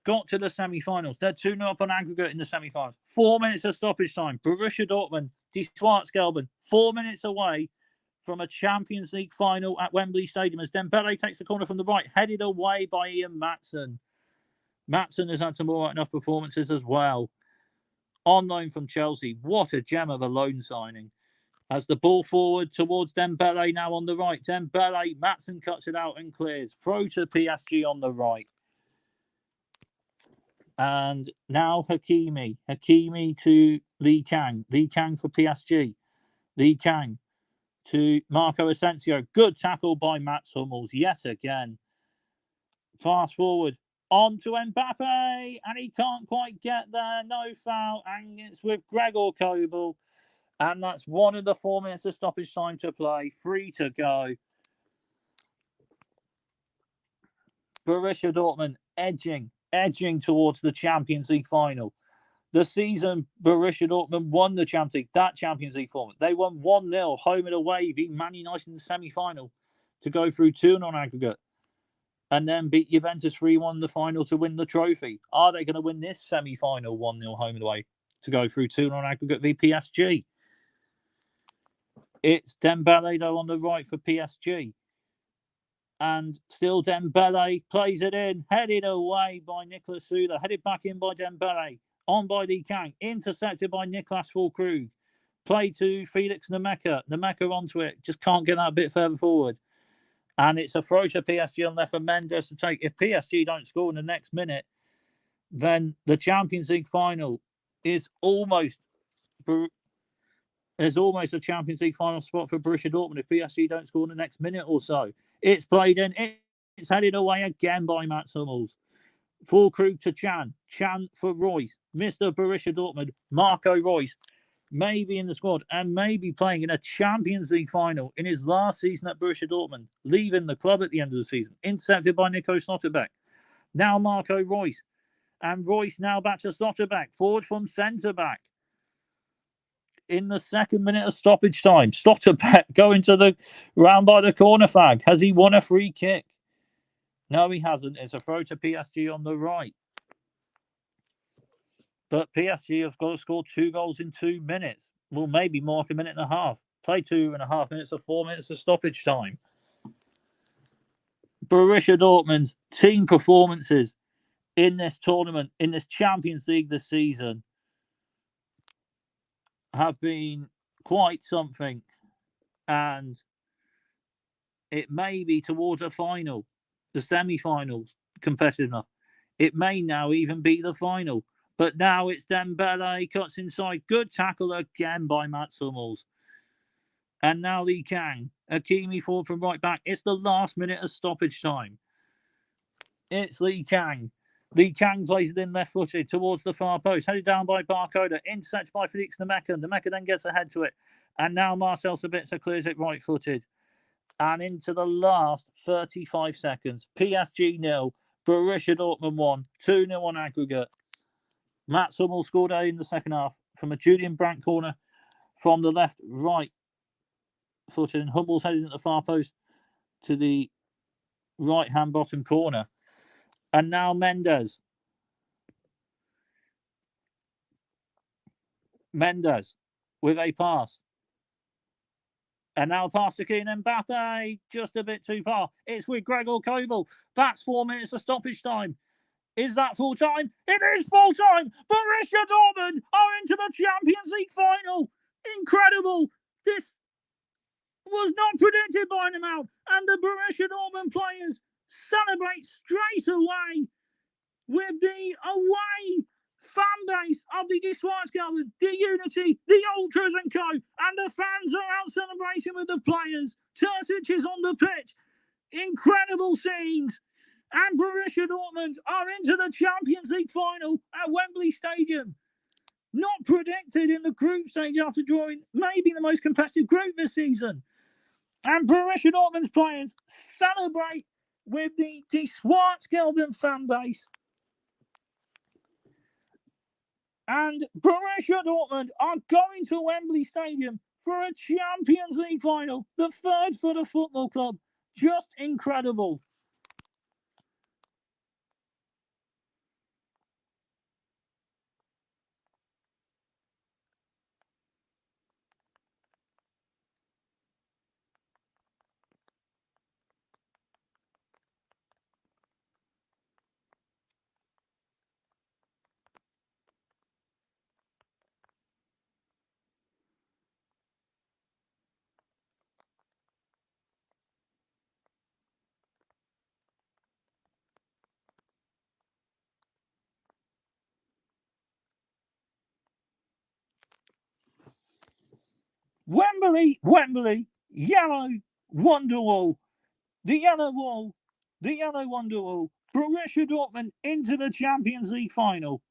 A: Got to the semi-finals. They're 2-0 up on aggregate in the semi-finals. 4 minutes of stoppage time. Borussia Dortmund, Die Schwarzgelben, 4 minutes away from a Champions League final at Wembley Stadium as Dembele takes the corner from the right, headed away by Ian Matson. Matson has had some all right enough performances as well. On loan from Chelsea. What a gem of a loan signing. As the ball forward towards Dembele now on the right. Dembele, Matson cuts it out and clears. Throw to PSG on the right. And now Hakimi. Hakimi to Lee Kang. Lee Kang for PSG. Lee Kang to Marco Asensio. Good tackle by Mats Hummels yet again. Fast forward. On to Mbappe. And he can't quite get there. No foul. And it's with Gregor Kobel. And that's one of the 4 minutes of stoppage time to play. 3 to go. Borussia Dortmund edging towards the Champions League final. The season Borussia Dortmund won the Champions League, that Champions League format. They won 1-0 home and away, beat Man United in the semi-final to go through 2 on aggregate. And then beat Juventus 3-1 in the final to win the trophy. Are they going to win this semi-final 1-0 home and away to go through 2 on aggregate v PSG? It's Dembele, though, on the right for PSG. And still Dembele plays it in, headed away by Nicolas Süle, headed back in by Dembele, on by Lee Kang, intercepted by Niklas Füllkrug. Play to Felix Nemeka. Nemeka onto it, just can't get that a bit further forward. And it's a throw to PSG on left for Mendes to take. If PSG don't score in the next minute, then the Champions League final is almost a Champions League final spot for Borussia Dortmund if PSG don't score in the next minute or so. It's played in. It's headed away again by Mats Hummels. Füllkrug to Chan. Chan for Reus. Mr. Borussia Dortmund, Marco Reus, maybe in the squad and maybe playing in a Champions League final in his last season at Borussia Dortmund, leaving the club at the end of the season. Intercepted by Nico Slotterbeck. Now Marco Reus. And Reus now back to Slotterbeck. Forward from centre-back. In the 2nd minute of stoppage time, Slotterbeck going to the round by the corner flag. Has he won a free kick? No, he hasn't. It's a throw to PSG on the right. But PSG has got to score 2 goals in 2 minutes. Well, maybe more like a minute and a half. Play 2.5 minutes or 4 minutes of stoppage time. Borussia Dortmund's team performances in this tournament, in this Champions League this season, have been quite something. And It may be towards a final, the semi-finals, competitive enough. It may now even be the final. But now it's Dembele, cuts inside. Good tackle again by Mats Hummels. And now Lee Kang. Hakimi forward from right back. It's the last minute of stoppage time. It's Lee Kang. Lee Kang plays it in left-footed towards the far post. Headed down by Barcoda. Intercepted by Felix Nemeka. Nemeka then gets ahead to it. And now Marcel Sabitzer clears it right-footed. And into the last 35 seconds. PSG 0. Borussia Dortmund 1. 2-0 on aggregate. Mats Hummels scored in the second half from a Julian Brandt corner from the left, right footed. And Hummels headed into the far post to the right-hand bottom corner. And now Mendes. Mendes with a pass. And now pass to Kylian Mbappe. Just a bit too far. It's with Gregor Kobel. That's 4 minutes of stoppage time. Is that full time? It is full time. Borussia Dortmund are into the Champions League final. Incredible. This was not predicted by them out. And the Borussia Dortmund players celebrate straight away with the away fan base of the Schwarzgelben, the Unity, the Ultras and Co. And the fans are out celebrating with the players. Terzic is on the pitch. Incredible scenes. And Borussia Dortmund are into the Champions League final at Wembley Stadium. Not predicted in the group stage after drawing maybe the most competitive group this season. And Borussia Dortmund's players celebrate with the Schwarzgelben fan base. And Borussia Dortmund are going to Wembley Stadium for a Champions League final, the third for the football club. Just incredible. Wembley, yellow Wonderwall. The yellow wall, the yellow Wonderwall. Borussia Dortmund into the Champions League final.